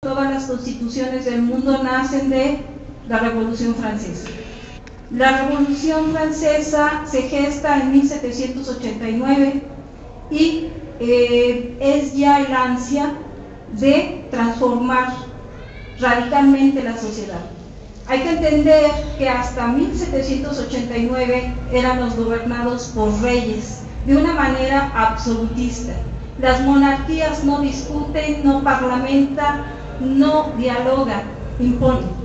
Todas las constituciones del mundo nacen de la Revolución Francesa. La Revolución Francesa se gesta en 1789 y es ya el ansia de transformar radicalmente la sociedad. Hay que entender que hasta 1789 éramos gobernados por reyes, de una manera absolutista. Las monarquías no discuten, no parlamentan, no dialogan, imponen.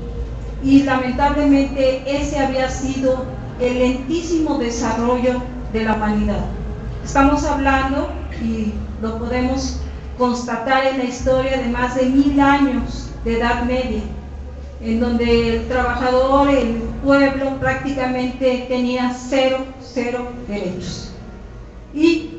Y lamentablemente ese había sido el lentísimo desarrollo de la humanidad. Estamos hablando, y lo podemos constatar en la historia, de más de 1000 años de Edad Media, en donde el trabajador, el pueblo, prácticamente tenía cero derechos. Y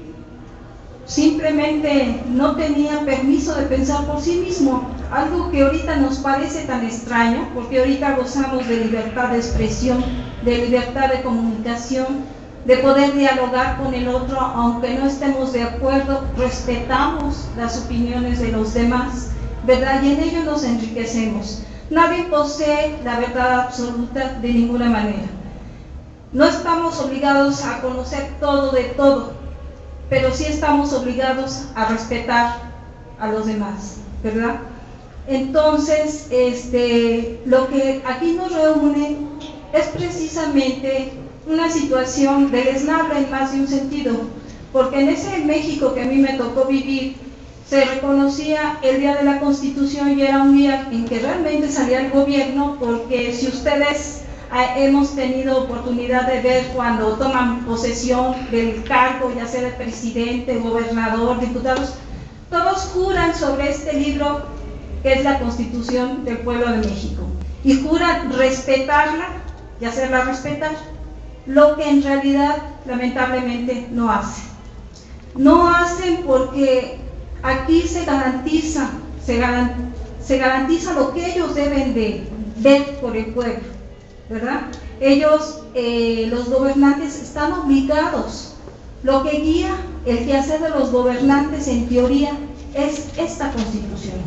simplemente no tenía permiso de pensar por sí mismo, algo que ahorita nos parece tan extraño, porque ahorita gozamos de libertad de expresión, de libertad de comunicación, de poder dialogar con el otro, aunque no estemos de acuerdo, respetamos las opiniones de los demás, ¿verdad? Y en ello nos enriquecemos. Nadie posee la verdad absoluta de ninguna manera. No estamos obligados a conocer todo de todo, pero sí estamos obligados a respetar a los demás, ¿verdad? Entonces, lo que aquí nos reúne es precisamente una situación deleznable en más de un sentido, porque en ese México que a mí me tocó vivir, se reconocía el Día de la Constitución y era un día en que realmente salía el gobierno, porque si ustedes hemos tenido oportunidad de ver cuando toman posesión del cargo, ya sea de presidente, gobernador, diputados, todos juran sobre este libro que es la Constitución del Pueblo de México y juran respetarla y hacerla respetar, lo que en realidad lamentablemente no hacen. No hacen porque aquí se garantiza lo que ellos deben de ver por el pueblo, ¿verdad? Ellos, los gobernantes, están obligados. Lo que guía el quehacer de los gobernantes en teoría es esta Constitución.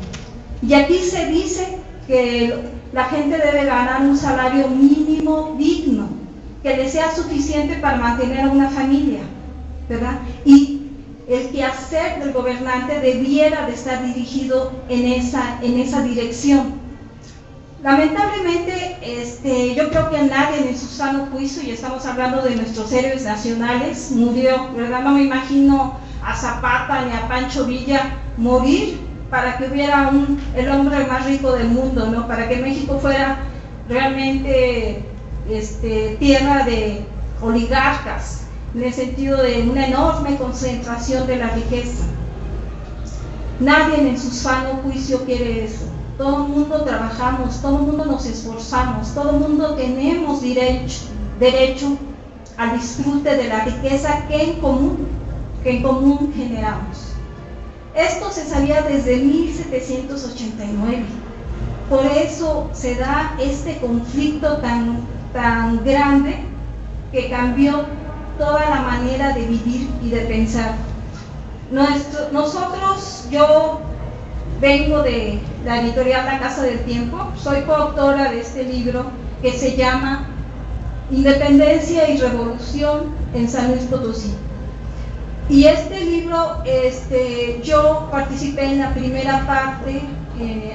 Y aquí se dice que la gente debe ganar un salario mínimo digno, que le sea suficiente para mantener a una familia, ¿verdad? Y el quehacer del gobernante debiera de estar dirigido en esa dirección. Lamentablemente, yo creo que nadie en su sano juicio, y estamos hablando de nuestros héroes nacionales, murió, ¿verdad? No me imagino a Zapata ni a Pancho Villa morir para que hubiera el hombre más rico del mundo, ¿no? Para que México fuera realmente tierra de oligarcas, en el sentido de una enorme concentración de la riqueza. Nadie en su sano juicio quiere eso. Todo el mundo trabajamos, todo el mundo nos esforzamos, todo el mundo tenemos derecho al disfrute de la riqueza que en común generamos. Esto se sabía desde 1789. Por eso se da este conflicto tan grande que cambió toda la manera de vivir y de pensar. Yo vengo de la editorial La Casa del Tiempo, soy coautora de este libro que se llama Independencia y Revolución en San Luis Potosí. Y este libro, yo participé en la primera parte,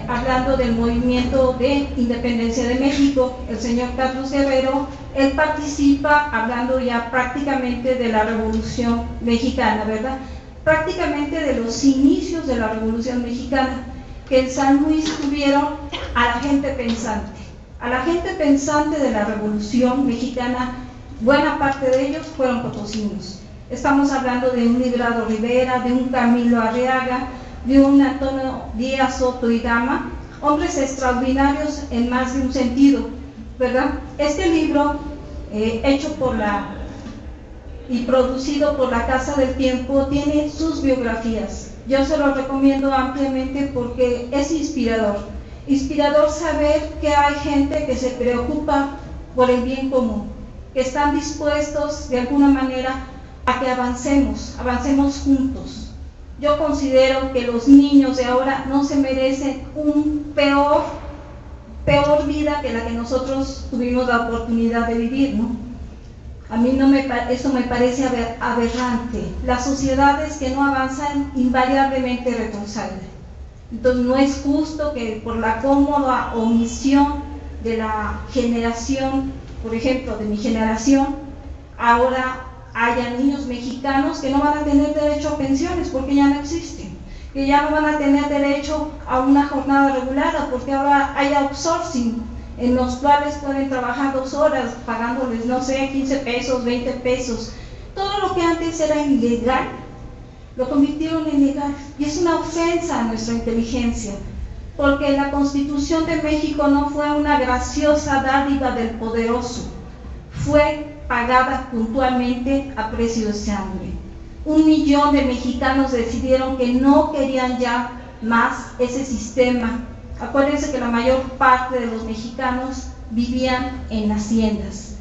hablando del movimiento de independencia de México. El señor Carlos Guerrero, él participa hablando ya prácticamente de la Revolución Mexicana, ¿verdad? Prácticamente de los inicios de la Revolución Mexicana, que en San Luis tuvieron a la gente pensante. A la gente pensante de la Revolución Mexicana, buena parte de ellos fueron potosinos. Estamos hablando de un Librado Rivera, de un Camilo Arriaga, de un Antonio Díaz Soto y Gama, hombres extraordinarios en más de un sentido, ¿verdad? Este libro, hecho y producido por La Casa del Tiempo, tiene sus biografías. Yo se lo recomiendo ampliamente porque es inspirador. Inspirador saber que hay gente que se preocupa por el bien común, que están dispuestos de alguna manera a que avancemos juntos. Yo considero que los niños de ahora no se merecen un peor vida que la que nosotros tuvimos la oportunidad de vivir, ¿no? A mí eso me parece aberrante. Las sociedades que no avanzan invariablemente retroceden. Entonces no es justo que por la cómoda omisión de la generación, por ejemplo, de mi generación, ahora haya niños mexicanos que no van a tener derecho a pensiones porque ya no existen, que ya no van a tener derecho a una jornada regulada porque ahora hay outsourcing en los cuales pueden trabajar 2 horas pagándoles, no sé, 15 pesos, 20 pesos. Todo lo que antes era ilegal lo convirtieron en legal, y es una ofensa a nuestra inteligencia, porque la Constitución de México no fue una graciosa dádiva del poderoso, fue pagada puntualmente a precio de sangre. 1 millón de mexicanos decidieron que no querían ya más ese sistema. Acuérdense que la mayor parte de los mexicanos vivían en haciendas.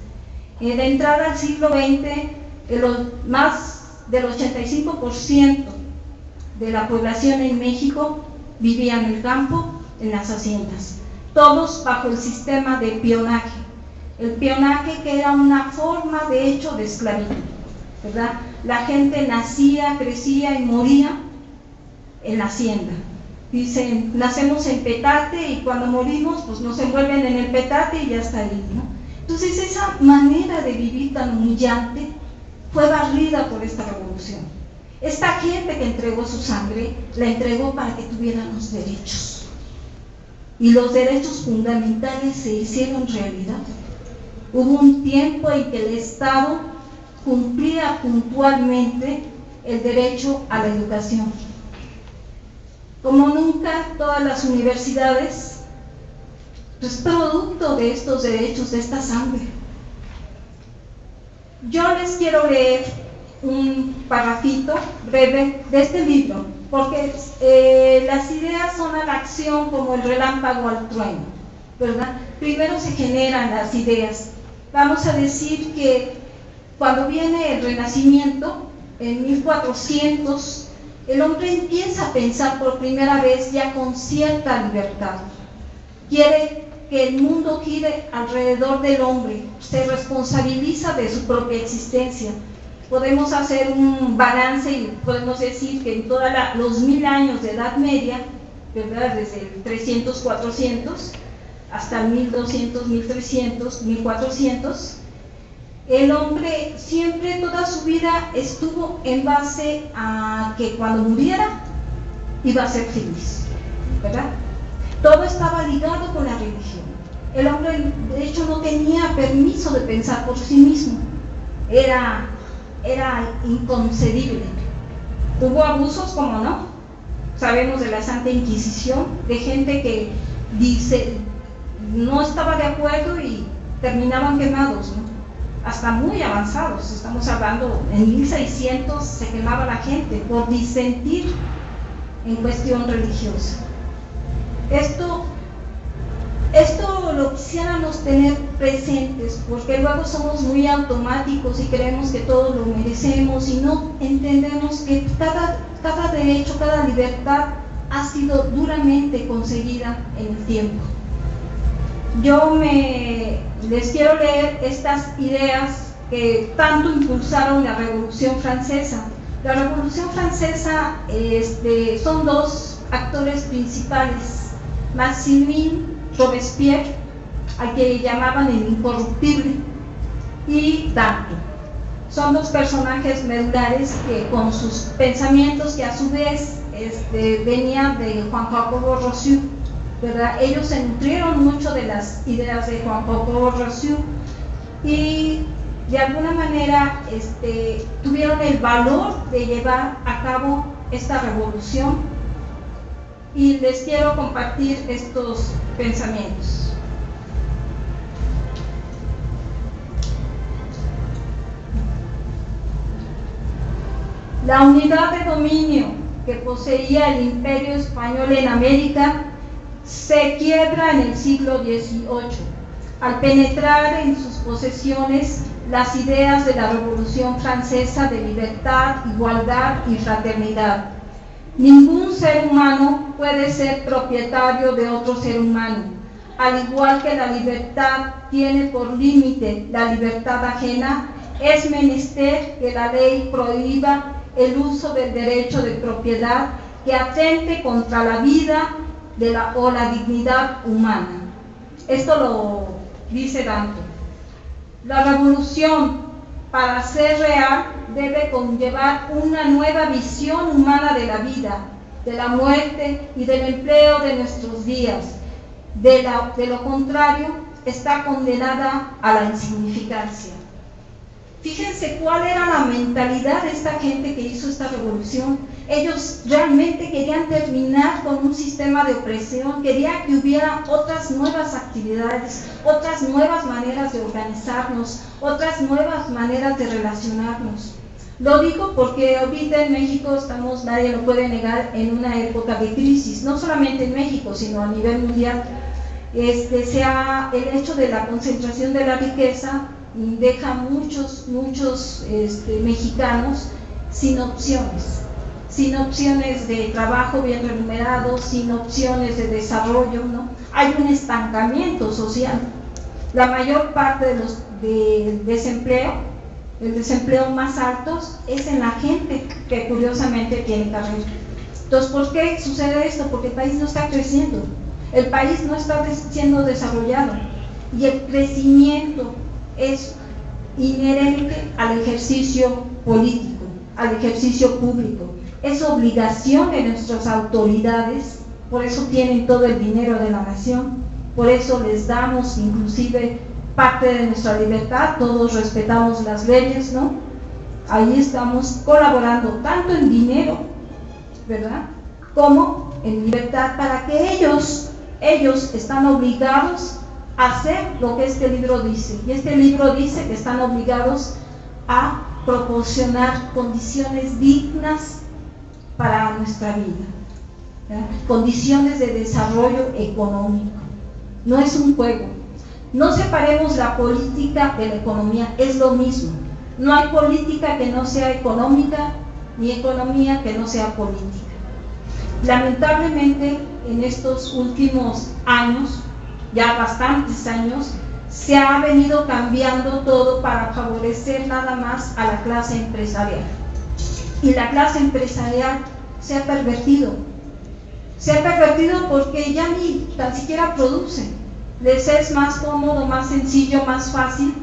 De entrada al siglo XX, más del 85% de la población en México vivía en el campo, en las haciendas, todos bajo el sistema de peonaje. El peonaje, que era una forma de hecho de esclavitud, ¿verdad? La gente nacía, crecía y moría en la hacienda. Dicen, nacemos en petate y cuando morimos pues nos envuelven en el petate y ya está ahí, ¿no? Entonces esa manera de vivir tan humillante fue barrida por esta revolución. Esta gente que entregó su sangre, la entregó para que tuviéramos derechos. Y los derechos fundamentales se hicieron realidad. Hubo un tiempo en que el Estado cumplía puntualmente el derecho a la educación. Como nunca, todas las universidades es producto de estos derechos, de esta sangre. Yo les quiero leer un parrafito breve de este libro, porque las ideas son a la acción como el relámpago al trueno, ¿verdad? Primero se generan las ideas. Vamos a decir que cuando viene el Renacimiento, en 1400, el hombre empieza a pensar por primera vez ya con cierta libertad. Quiere que el mundo gire alrededor del hombre, se responsabiliza de su propia existencia. Podemos hacer un balance y podemos decir que en todos los 1000 años de Edad Media, ¿verdad? Desde el 300, 400 hasta el 1200, 1300, 1400, el hombre siempre, toda su vida estuvo en base a que cuando muriera iba a ser feliz, ¿verdad? Todo estaba ligado con la religión. El hombre, de hecho, no tenía permiso de pensar por sí mismo. Era inconcebible. Hubo abusos, como no. Sabemos de la Santa Inquisición, de gente que no estaba de acuerdo y terminaban quemados, ¿no? Hasta muy avanzados. Estamos hablando, en 1600 se quemaba la gente por disentir en cuestión religiosa. Esto lo quisiéramos tener presentes, porque luego somos muy automáticos y creemos que todo lo merecemos y no entendemos que cada derecho, cada libertad ha sido duramente conseguida en el tiempo. Les quiero leer estas ideas que tanto impulsaron la Revolución Francesa. La Revolución Francesa son 2 actores principales: Maximin Robespierre, al que llamaban el incorruptible, y Danton. Son 2 personajes medulares que, con sus pensamientos, que a su vez venían de Juan Jacobo Rousseau, ¿verdad? Ellos se nutrieron mucho de las ideas de Juan Jacobo Rousseau y de alguna manera tuvieron el valor de llevar a cabo esta revolución, y les quiero compartir estos pensamientos. La unidad de dominio que poseía el Imperio Español en América se quiebra en el siglo XVIII, al penetrar en sus posesiones las ideas de la Revolución Francesa de libertad, igualdad y fraternidad. Ningún ser humano puede ser propietario de otro ser humano. Al igual que la libertad tiene por límite la libertad ajena, es menester que la ley prohíba el uso del derecho de propiedad que atente contra la vida o la dignidad humana. Esto lo dice Danton. La revolución, para ser real, debe conllevar una nueva visión humana de la vida, de la muerte y del empleo de nuestros días. De lo contrario, está condenada a la insignificancia. Fíjense cuál era la mentalidad de esta gente que hizo esta revolución. Ellos realmente querían terminar con un sistema de opresión, querían que hubiera otras nuevas actividades, otras nuevas maneras de organizarnos, otras nuevas maneras de relacionarnos. Lo digo porque ahorita en México estamos, nadie lo puede negar, en una época de crisis, no solamente en México, sino a nivel mundial. El hecho de la concentración de la riqueza deja muchos mexicanos sin opciones de trabajo bien remunerado, sin opciones de desarrollo, ¿no? Hay un estancamiento social. La mayor parte del desempleo, el desempleo más alto es en la gente que curiosamente tiene carrera. Entonces, ¿por qué sucede esto? Porque el país no está creciendo, el país no está siendo desarrollado, y el crecimiento es inherente al ejercicio político, al ejercicio público. Es obligación de nuestras autoridades, por eso tienen todo el dinero de la nación, por eso les damos inclusive parte de nuestra libertad, todos respetamos las leyes, ¿no? Ahí estamos colaborando tanto en dinero, ¿verdad?, como en libertad, para que ellos están obligados a hacer lo que este libro dice. Y este libro dice que están obligados a proporcionar condiciones dignas para nuestra vida, ¿verdad?, condiciones de desarrollo económico. No es un juego. No separemos la política de la economía, es lo mismo. No hay política que no sea económica, ni economía que no sea política. Lamentablemente, en estos últimos años, ya bastantes años, se ha venido cambiando todo para favorecer nada más a la clase empresarial. Y la clase empresarial se ha pervertido. Se ha pervertido porque ya ni tan siquiera produce. Les es más cómodo, más sencillo, más fácil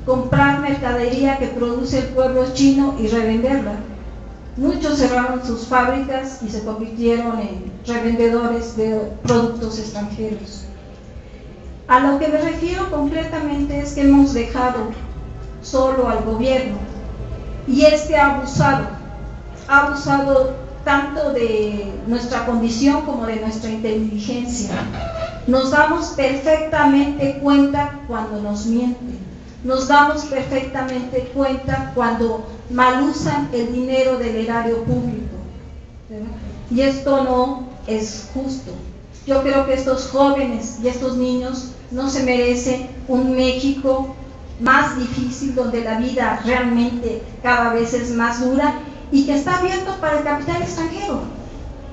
comprar mercadería que produce el pueblo chino y revenderla. Muchos cerraron sus fábricas y se convirtieron en revendedores de productos extranjeros. A lo que me refiero concretamente es que hemos dejado solo al gobierno, y ha abusado tanto de nuestra condición como de nuestra inteligencia. Nos damos perfectamente cuenta cuando nos mienten, nos damos perfectamente cuenta cuando malusan el dinero del erario público, ¿verdad? Y esto no es justo. Yo creo que estos jóvenes y estos niños no se merecen un México más difícil, donde la vida realmente cada vez es más dura y que está abierto para el capital extranjero.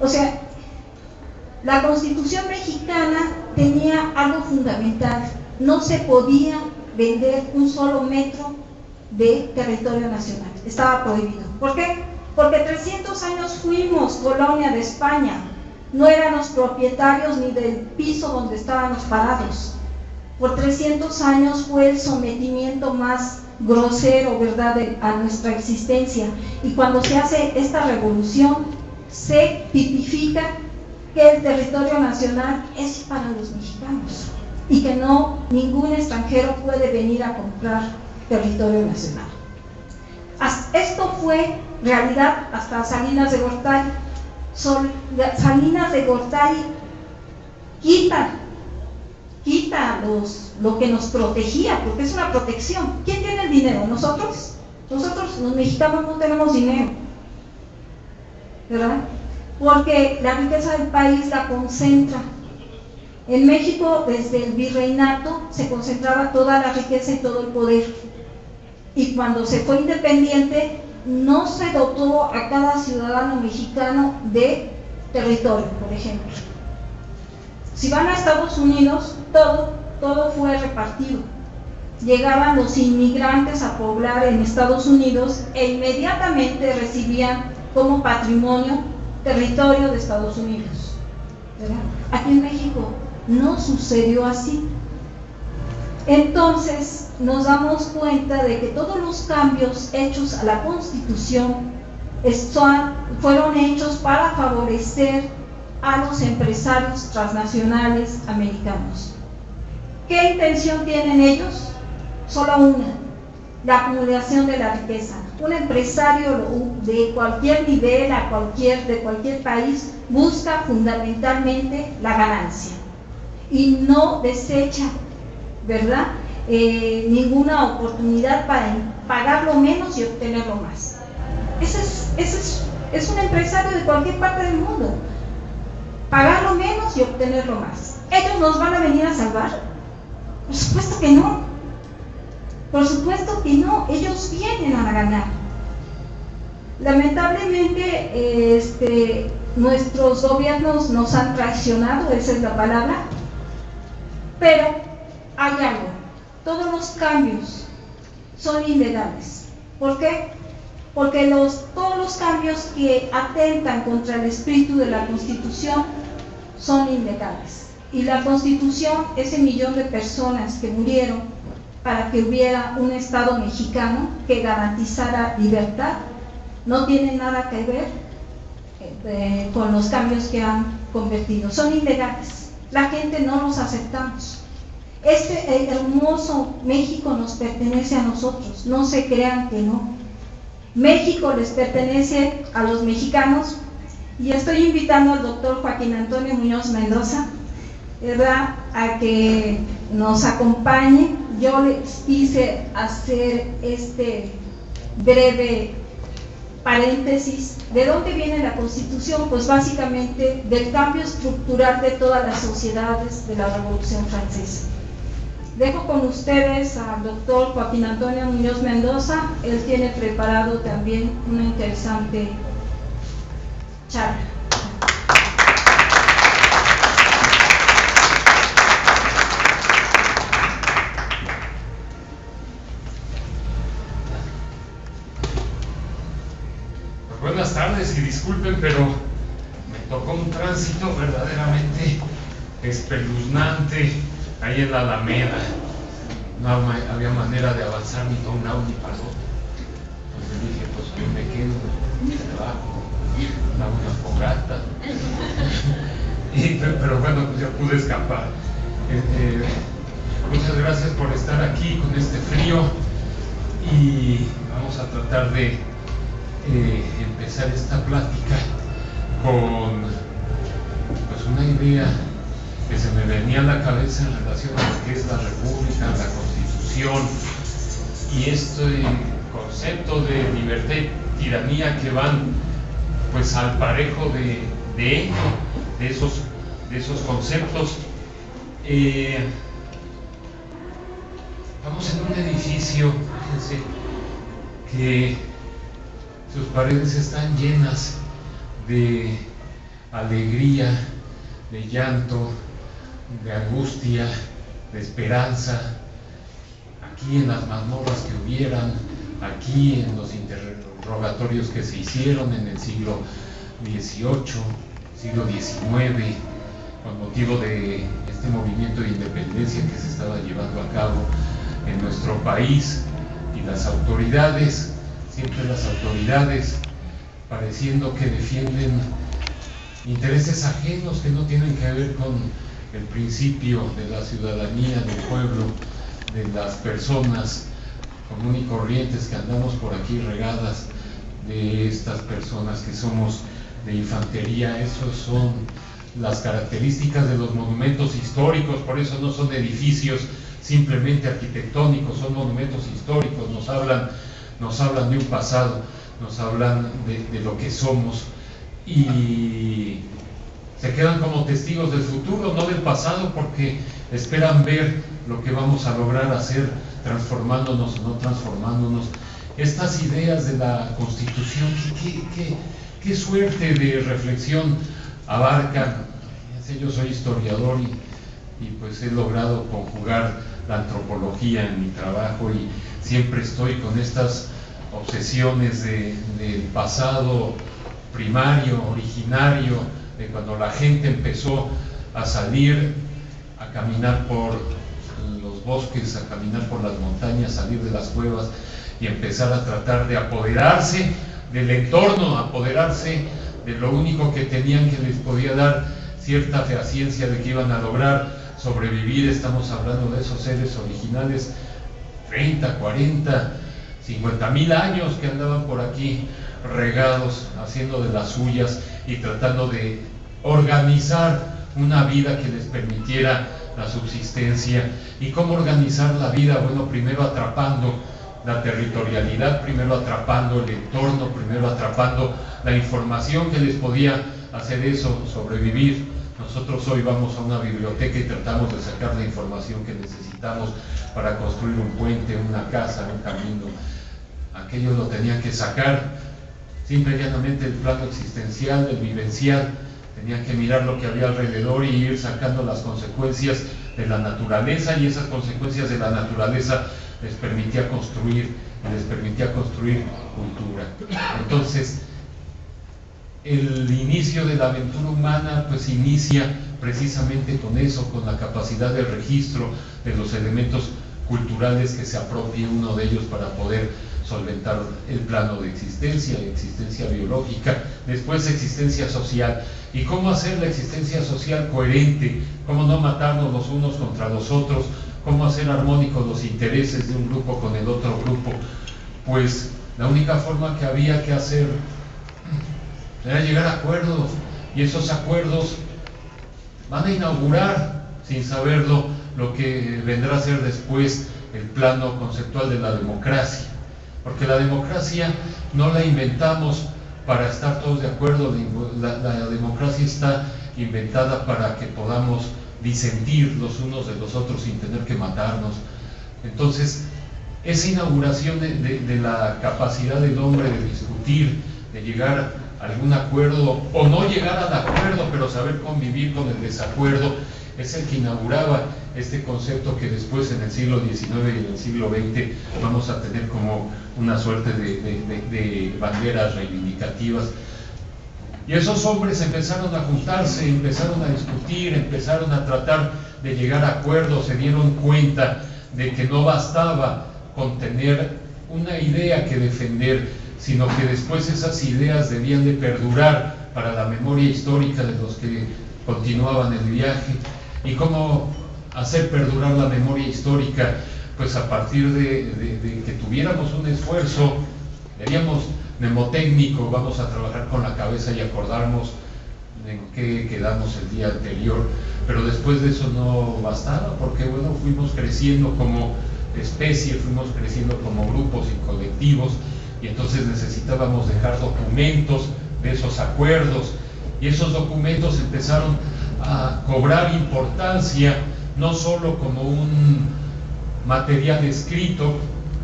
O sea, la Constitución mexicana tenía algo fundamental: no se podía vender un solo metro de territorio nacional, estaba prohibido. ¿Por qué? Porque 300 años fuimos colonia de España, no éramos propietarios ni del piso donde estábamos parados. Por 300 años fue el sometimiento más grosero, ¿verdad?, a nuestra existencia. Y cuando se hace esta revolución, se tipifica que el territorio nacional es para los mexicanos y que ningún extranjero puede venir a comprar territorio nacional. Esto fue realidad hasta Salinas de Gortari. Salinas de Gortari quita lo que nos protegía, porque es una protección. ¿Quién tiene el dinero? ¿Nosotros? Nosotros, los mexicanos, no tenemos dinero, ¿verdad? Porque la riqueza del país la concentra. En México, desde el virreinato, se concentraba toda la riqueza y todo el poder. Y cuando se fue independiente, no se dotó a cada ciudadano mexicano de territorio, por ejemplo. Si van a Estados Unidos, todo fue repartido. Llegaban los inmigrantes a poblar en Estados Unidos e inmediatamente recibían como patrimonio territorio de Estados Unidos, ¿verdad? Aquí en México no sucedió así. Entonces nos damos cuenta de que todos los cambios hechos a la Constitución fueron hechos para favorecer a los empresarios transnacionales americanos. ¿Qué intención tienen ellos? Solo una: la acumulación de la riqueza. Un empresario de cualquier nivel, de cualquier país, busca fundamentalmente la ganancia y no desecha, ¿verdad?, ninguna oportunidad para pagarlo menos y obtenerlo más. Ese es un empresario de cualquier parte del mundo: pagarlo menos y obtenerlo más. ¿Ellos nos van a venir a salvar? Por supuesto que no. Por supuesto que no. Ellos vienen a ganar. Lamentablemente, nuestros gobiernos nos han traicionado, esa es la palabra. Pero hay algo: todos los cambios son ilegales. ¿Por qué? Porque todos los cambios que atentan contra el espíritu de la Constitución son ilegales. Y la Constitución, ese millón de personas que murieron para que hubiera un Estado mexicano que garantizara libertad, no tiene nada que ver con los cambios que han convertido. Son ilegales. La gente no los aceptamos. Este hermoso México nos pertenece a nosotros, no se crean que no. México les pertenece a los mexicanos, y estoy invitando al doctor Joaquín Antonio Muñoz Mendoza, ¿verdad?, a que nos acompañe. Yo les quise hacer este breve paréntesis. ¿De dónde viene la Constitución? Pues básicamente del cambio estructural de todas las sociedades de la Revolución Francesa. Dejo con ustedes al doctor Joaquín Antonio Muñoz Mendoza. Él tiene preparado también una interesante charla. Buenas tardes y disculpen, pero me tocó un tránsito verdaderamente espeluznante ahí en la Alameda. No había manera de avanzar, ni un Audi pasó. Entonces dije, pues yo me quedo en mi trabajo, daba una fogata. Pero bueno, pues ya pude escapar. Muchas gracias por estar aquí con este frío, y vamos a tratar de empezar esta plática con pues una idea que se me venía a la cabeza en relación a lo que es la República, la Constitución y este concepto de libertad y tiranía que van pues al parejo de esos conceptos. Vamos en un edificio, fíjense, que sus paredes están llenas de alegría, de llanto, de angustia, de esperanza. Aquí en las mazmorras que hubieran, aquí en los interrogatorios que se hicieron en el siglo XVIII, siglo XIX, con motivo de este movimiento de independencia que se estaba llevando a cabo en nuestro país, y las autoridades, siempre las autoridades, pareciendo que defienden intereses ajenos que no tienen que ver con el principio de la ciudadanía, del pueblo, de las personas común y corrientes que andamos por aquí regadas, de estas personas que somos de infantería. Esas son las características de los monumentos históricos. Por eso no son edificios simplemente arquitectónicos, son monumentos históricos. Nos hablan de un pasado, nos hablan de lo que somos, y se quedan como testigos del futuro, no del pasado, porque esperan ver lo que vamos a lograr hacer, transformándonos o no transformándonos. Estas ideas de la Constitución, qué suerte de reflexión abarcan, yo soy historiador y pues he logrado conjugar la antropología en mi trabajo y siempre estoy con estas obsesiones del pasado primario, originario, de cuando la gente empezó a salir a caminar por los bosques, a caminar por las montañas, salir de las cuevas y empezar a tratar de apoderarse del entorno, apoderarse de lo único que tenían, que les podía dar cierta fehaciencia de que iban a lograr sobrevivir. Estamos hablando de esos seres originales, 30, 40, 50,000 años que andaban por aquí regados, haciendo de las suyas y tratando de organizar una vida que les permitiera la subsistencia. ¿Y cómo organizar la vida? Bueno, primero atrapando la territorialidad, primero atrapando el entorno, primero atrapando la información que les podía hacer eso, sobrevivir. Nosotros hoy vamos a una biblioteca y tratamos de sacar la información que necesitamos para construir un puente, una casa, un camino. Aquello lo tenían que sacar simple y llanamente del plano existencial, del vivencial. Tenían que mirar lo que había alrededor y ir sacando las consecuencias de la naturaleza, y esas consecuencias de la naturaleza les permitía construir cultura. Entonces, el inicio de la aventura humana pues inicia precisamente con eso, con la capacidad de registro de los elementos culturales que se apropie uno de ellos para poder solventar el plano de existencia biológica, después existencia social. ¿Y cómo hacer la existencia social coherente? ¿Cómo no matarnos los unos contra los otros? ¿Cómo hacer armónicos los intereses de un grupo con el otro grupo? Pues la única forma que había que hacer era llegar a acuerdos, y esos acuerdos van a inaugurar, sin saberlo, lo que vendrá a ser después el plano conceptual de la democracia. Porque la democracia no la inventamos para estar todos de acuerdo, la democracia está inventada para que podamos disentir los unos de los otros sin tener que matarnos. Entonces, esa inauguración de la capacidad del hombre de discutir, de llegar a algún acuerdo, o no llegar al acuerdo, pero saber convivir con el desacuerdo, es el que inauguraba este concepto que después en el siglo XIX y en el siglo XX vamos a tener como una suerte de banderas reivindicativas. Y esos hombres empezaron a juntarse, empezaron a discutir, empezaron a tratar de llegar a acuerdos, se dieron cuenta de que no bastaba con tener una idea que defender, sino que después esas ideas debían de perdurar para la memoria histórica de los que continuaban el viaje. ¿Y cómo hacer perdurar la memoria histórica? Pues a partir de que tuviéramos un esfuerzo, diríamos, mnemotécnico, vamos a trabajar con la cabeza y acordarnos en qué quedamos el día anterior. Pero después de eso no bastaba, porque bueno, fuimos creciendo como especie, fuimos creciendo como grupos y colectivos, y entonces necesitábamos dejar documentos de esos acuerdos, y esos documentos empezaron a cobrar importancia, no solo como un material escrito,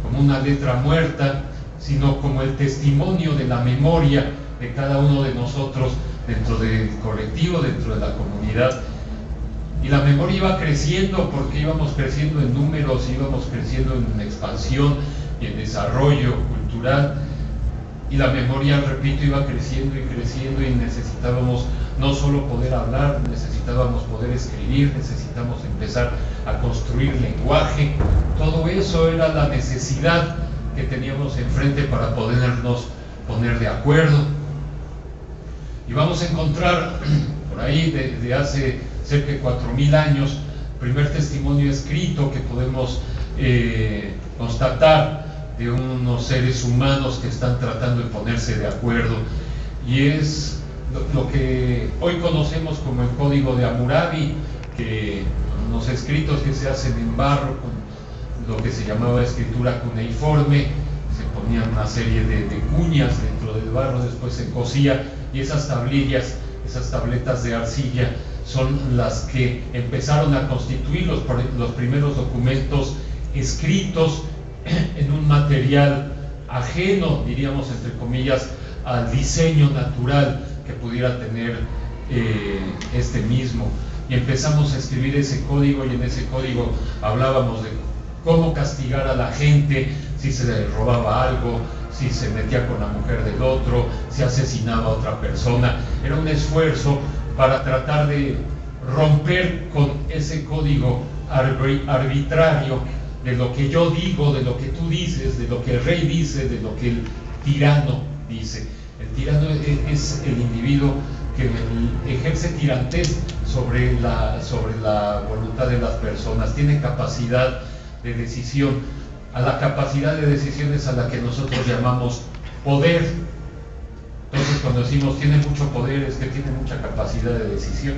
como una letra muerta, sino como el testimonio de la memoria de cada uno de nosotros dentro del colectivo, dentro de la comunidad. Y la memoria iba creciendo porque íbamos creciendo en números, íbamos creciendo en expansión y en desarrollo cultural, y la memoria, repito, iba creciendo y necesitábamos no solo poder hablar, necesitábamos poder escribir, necesitamos empezar a construir lenguaje. Todo eso era la necesidad que teníamos enfrente para podernos poner de acuerdo. Y vamos a encontrar por ahí de hace cerca de 4,000 años, primer testimonio escrito que podemos constatar de unos seres humanos que están tratando de ponerse de acuerdo, y es lo que hoy conocemos como el Código de Hammurabi, que unos escritos que se hacen en barro con lo que se llamaba escritura cuneiforme, se ponían una serie de cuñas dentro del barro, después se cosía, y esas tablillas, esas tabletas de arcilla son las que empezaron a constituir los primeros documentos escritos en un material ajeno, diríamos entre comillas, al diseño natural que pudiera tener este mismo, y empezamos a escribir ese código, y en ese código hablábamos de cómo castigar a la gente si se le robaba algo, si se metía con la mujer del otro, si asesinaba a otra persona. Era un esfuerzo para tratar de romper con ese código arbitrario de lo que yo digo, de lo que tú dices, de lo que el rey dice, de lo que el tirano dice. El tirano es el individuo que ejerce tirantez sobre la voluntad de las personas, tiene capacidad de decisión. A la capacidad de decisión es a la que nosotros llamamos poder. Entonces, cuando decimos tiene mucho poder, es que tiene mucha capacidad de decisión.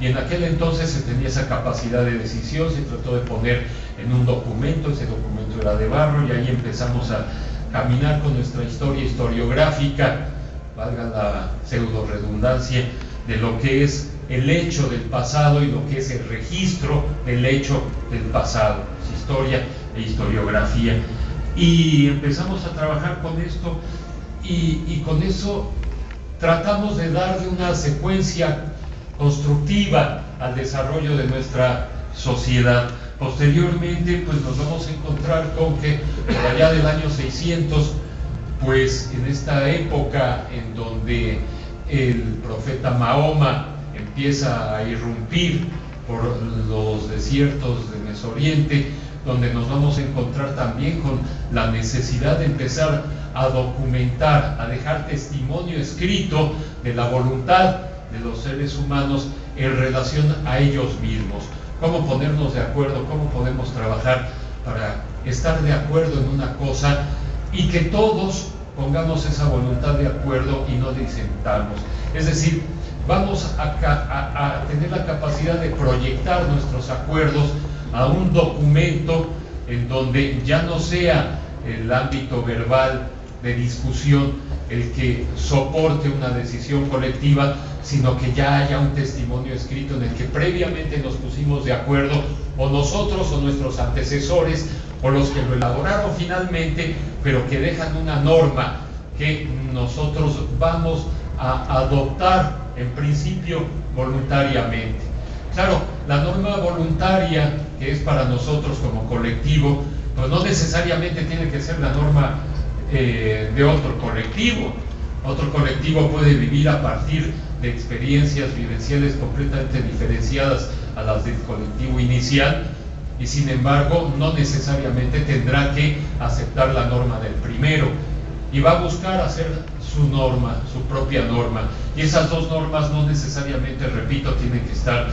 Y en aquel entonces se tenía esa capacidad de decisión, se trató de poner en un documento, ese documento era de barro, y ahí empezamos a caminar con nuestra historia historiográfica, valga la pseudo redundancia, de lo que es el hecho del pasado y lo que es el registro del hecho del pasado, es historia e historiografía. Y empezamos a trabajar con esto, y con eso tratamos de darle una secuencia constructiva al desarrollo de nuestra sociedad. Posteriormente, pues nos vamos a encontrar con que por allá del año 600, pues en esta época en donde el profeta Mahoma empieza a irrumpir por los desiertos de Mesoriente, donde nos vamos a encontrar también con la necesidad de empezar a documentar, a dejar testimonio escrito de la voluntad de los seres humanos en relación a ellos mismos. Cómo ponernos de acuerdo, cómo podemos trabajar para estar de acuerdo en una cosa y que todos pongamos esa voluntad de acuerdo y no disentamos. Es decir, vamos a tener la capacidad de proyectar nuestros acuerdos a un documento en donde ya no sea el ámbito verbal de discusión el que soporte una decisión colectiva, sino que ya haya un testimonio escrito en el que previamente nos pusimos de acuerdo, o nosotros o nuestros antecesores, o los que lo elaboraron finalmente, pero que dejan una norma que nosotros vamos a adoptar en principio voluntariamente. Claro, la norma voluntaria que es para nosotros como colectivo, pues no necesariamente tiene que ser la norma de otro colectivo. Otro colectivo puede vivir a partir de experiencias vivenciales completamente diferenciadas a las del colectivo inicial, y sin embargo no necesariamente tendrá que aceptar la norma del primero, y va a buscar hacer su norma, su propia norma, y esas dos normas no necesariamente, repito, tienen que estar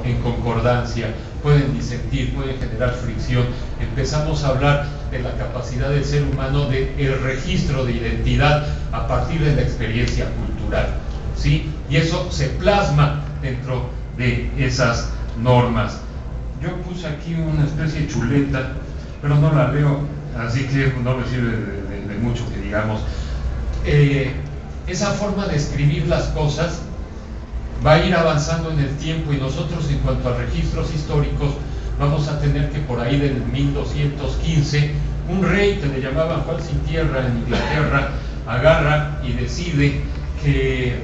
en concordancia, pueden disentir, pueden generar fricción. Empezamos a hablar de la capacidad del ser humano de el registro de identidad a partir de la experiencia cultural, ¿sí? Y eso se plasma dentro de esas normas. Yo puse aquí una especie de chuleta, pero no la leo, así que no me sirve de mucho que digamos. Esa forma de escribir las cosas va a ir avanzando en el tiempo, y nosotros, en cuanto a registros históricos, vamos a tener que por ahí del 1215 un rey que le llamaban Juan Sin Tierra en Inglaterra agarra y decide que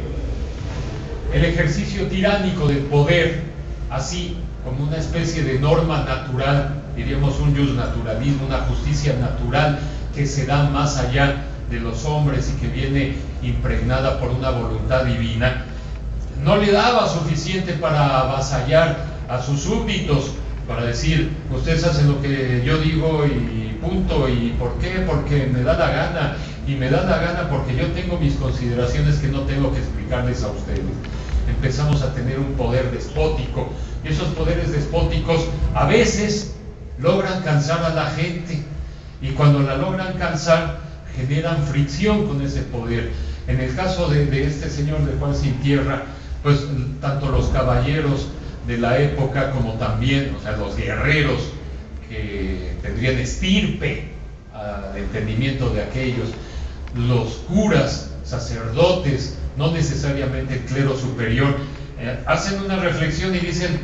el ejercicio tiránico del poder, así como una especie de norma natural, diríamos un justnaturalismo, una justicia natural que se da más allá de los hombres y que viene impregnada por una voluntad divina, no le daba suficiente para avasallar a sus súbditos, para decir, ustedes hacen lo que yo digo y punto. ¿Y por qué? Porque me da la gana, y me da la gana porque yo tengo mis consideraciones que no tengo que explicarles a ustedes. Empezamos a tener un poder despótico, y esos poderes despóticos a veces logran cansar a la gente, y cuando la logran cansar generan fricción con ese poder. En el caso de este señor de Juan Sin Tierra, pues tanto los caballeros de la época como también, o sea, los guerreros que tendrían estirpe al entendimiento de aquellos, los curas, sacerdotes, no necesariamente el clero superior, hacen una reflexión y dicen,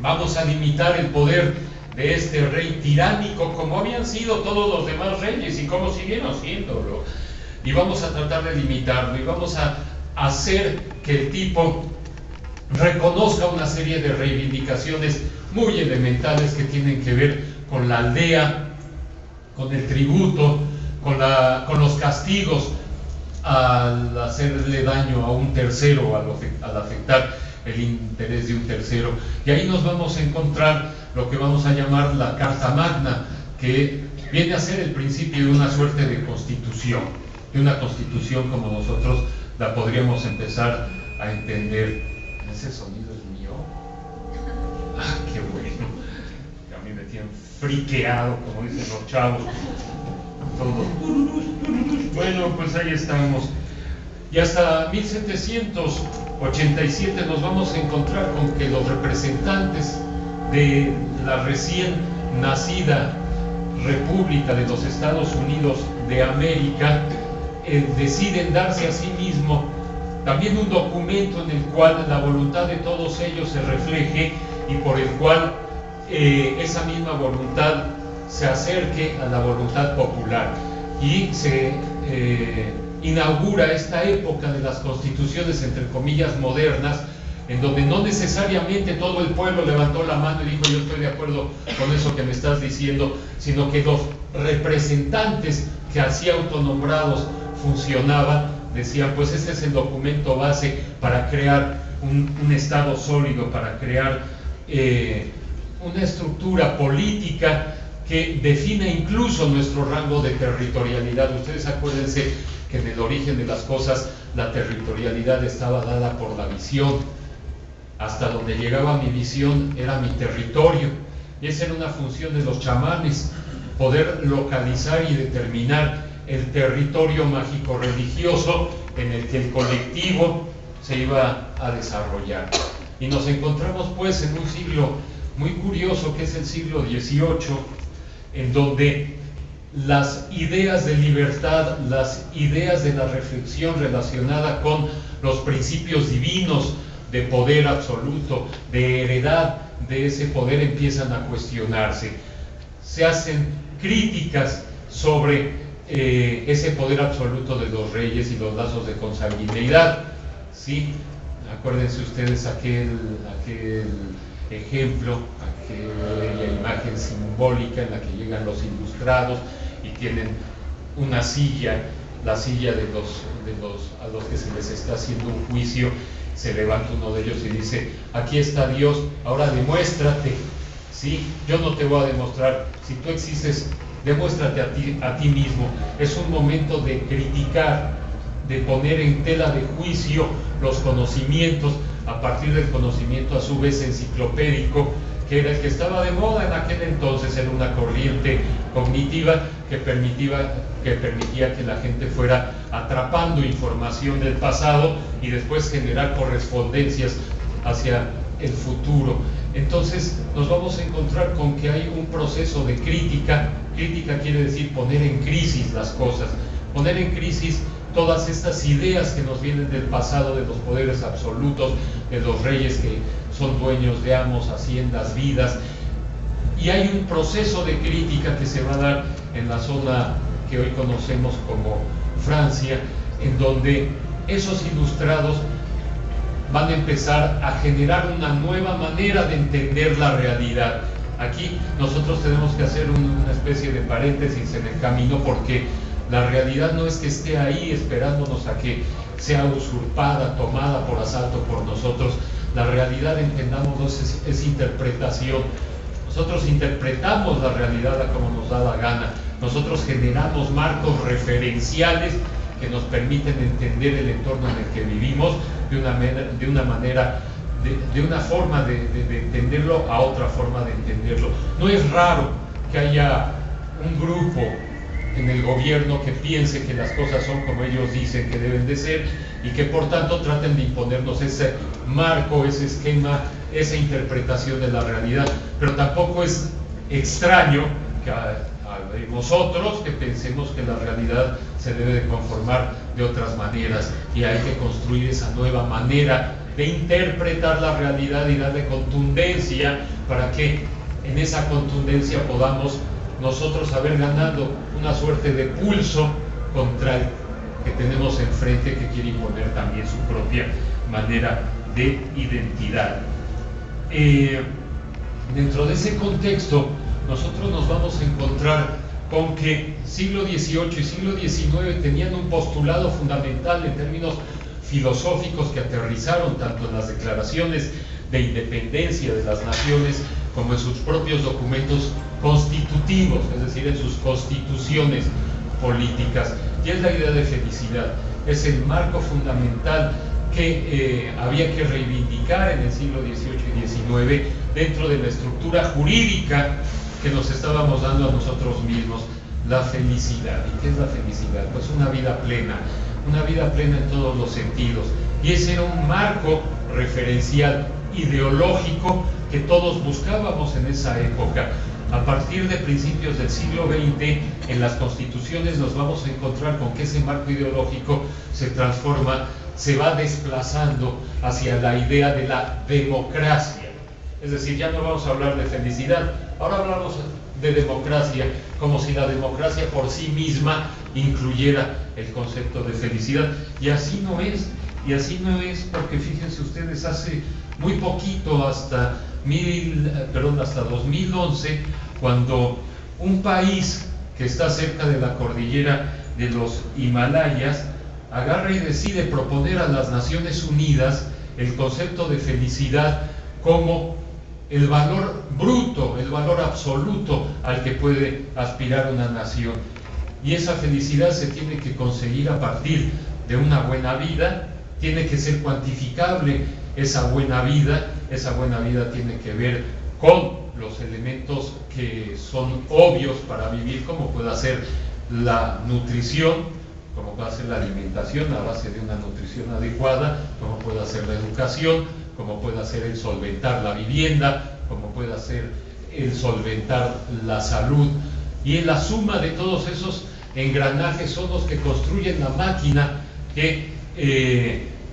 vamos a limitar el poder de este rey tiránico como habían sido todos los demás reyes y como siguieron siéndolo, y vamos a tratar de limitarlo, y vamos a hacer que el tipo reconozca una serie de reivindicaciones muy elementales que tienen que ver con la aldea, con el tributo, con los castigos al hacerle daño a un tercero, al afectar el interés de un tercero. Y ahí nos vamos a encontrar lo que vamos a llamar la Carta Magna, que viene a ser el principio de una suerte de constitución, de una constitución como nosotros la podríamos empezar a entender. ¿Ese sonido es mío? ¡Ah, qué bueno! A mí me tienen friqueado, como dicen los chavos. Todo. Bueno, pues ahí estamos. Y hasta 1787 nos vamos a encontrar con que los representantes de la recién nacida República de los Estados Unidos de América deciden darse a sí mismo también un documento en el cual la voluntad de todos ellos se refleje y por el cual esa misma voluntad se acerque a la voluntad popular, y se inaugura esta época de las constituciones entre comillas modernas, en donde no necesariamente todo el pueblo levantó la mano y dijo yo estoy de acuerdo con eso que me estás diciendo, sino que los representantes que así autonombrados funcionaban decían pues este es el documento base para crear un estado sólido, para crear una estructura política que define incluso nuestro rango de territorialidad. Ustedes acuérdense que en el origen de las cosas la territorialidad estaba dada por la visión. Hasta donde llegaba mi visión era mi territorio, y esa era una función de los chamanes, poder localizar y determinar el territorio mágico religioso en el que el colectivo se iba a desarrollar. Y nos encontramos pues en un siglo muy curioso que es el siglo XVIII, en donde las ideas de libertad, las ideas de la reflexión relacionada con los principios divinos de poder absoluto, de heredad de ese poder empiezan a cuestionarse. Se hacen críticas sobre ese poder absoluto de los reyes y los lazos de consanguineidad, ¿sí? Acuérdense ustedes aquel ejemplo, aquella imagen simbólica en la que llegan los ilustrados y tienen una silla, la silla de a los que se les está haciendo un juicio. Se levanta uno de ellos y dice, aquí está Dios, ahora demuéstrate, ¿sí? Yo no te voy a demostrar, si tú existes, demuéstrate a ti mismo. Es un momento de criticar, de poner en tela de juicio los conocimientos, a partir del conocimiento a su vez enciclopédico, que era el que estaba de moda en aquel entonces. Era una corriente cognitiva que permitía que la gente fuera atrapando información del pasado y después generar correspondencias hacia el futuro. Entonces nos vamos a encontrar con que hay un proceso de crítica. Crítica quiere decir poner en crisis las cosas, poner en crisis todas estas ideas que nos vienen del pasado, de los poderes absolutos, de los reyes que son dueños de amos, haciendas, vidas. Y hay un proceso de crítica que se va a dar en la zona que hoy conocemos como Francia, en donde esos ilustrados van a empezar a generar una nueva manera de entender la realidad. Aquí nosotros tenemos que hacer una especie de paréntesis en el camino, porque la realidad no es que esté ahí esperándonos a que sea usurpada, tomada por asalto por nosotros. La realidad, entendámoslo, es interpretación. Nosotros interpretamos la realidad a como nos da la gana. Nosotros generamos marcos referenciales que nos permiten entender el entorno en el que vivimos de una forma de entenderlo a otra forma de entenderlo. No es raro que haya un grupo en el gobierno que piense que las cosas son como ellos dicen que deben de ser y que por tanto traten de imponernos ese marco, ese esquema, esa interpretación de la realidad. Pero tampoco es extraño que nosotros que pensemos que la realidad se debe de conformar de otras maneras, y hay que construir esa nueva manera de interpretar la realidad y darle contundencia, para que en esa contundencia podamos nosotros haber ganado una suerte de pulso contra que tenemos enfrente, que quiere imponer también su propia manera de identidad. Dentro de ese contexto, nosotros nos vamos a encontrar con que siglo XVIII y siglo XIX tenían un postulado fundamental en términos filosóficos que aterrizaron tanto en las declaraciones de independencia de las naciones como en sus propios documentos constitutivos, es decir, en sus constituciones políticas, y es la idea de felicidad. Es el marco fundamental que había que reivindicar en el siglo XVIII y XIX dentro de la estructura jurídica que nos estábamos dando a nosotros mismos, la felicidad. ¿Y qué es la felicidad? Pues una vida plena en todos los sentidos. Y ese era un marco referencial ideológico que todos buscábamos en esa época. A partir de principios del siglo XX, en las constituciones nos vamos a encontrar con que ese marco ideológico se transforma, se va desplazando hacia la idea de la democracia. Es decir, ya no vamos a hablar de felicidad, ahora hablamos de democracia, como si la democracia por sí misma incluyera el concepto de felicidad. Y así no es, porque fíjense ustedes, hace muy poquito, hasta 2011, cuando un país que está cerca de la cordillera de los Himalayas agarra y decide proponer a las Naciones Unidas el concepto de felicidad como el valor bruto, el valor absoluto al que puede aspirar una nación. Y esa felicidad se tiene que conseguir a partir de una buena vida, tiene que ser cuantificable esa buena vida tiene que ver con los elementos que son obvios para vivir, como puede ser la nutrición, como puede ser la alimentación a base de una nutrición adecuada, como puede ser la educación, como puede ser el solventar la vivienda, como puede ser el solventar la salud. Y en la suma de todos esos engranajes son los que construyen la máquina que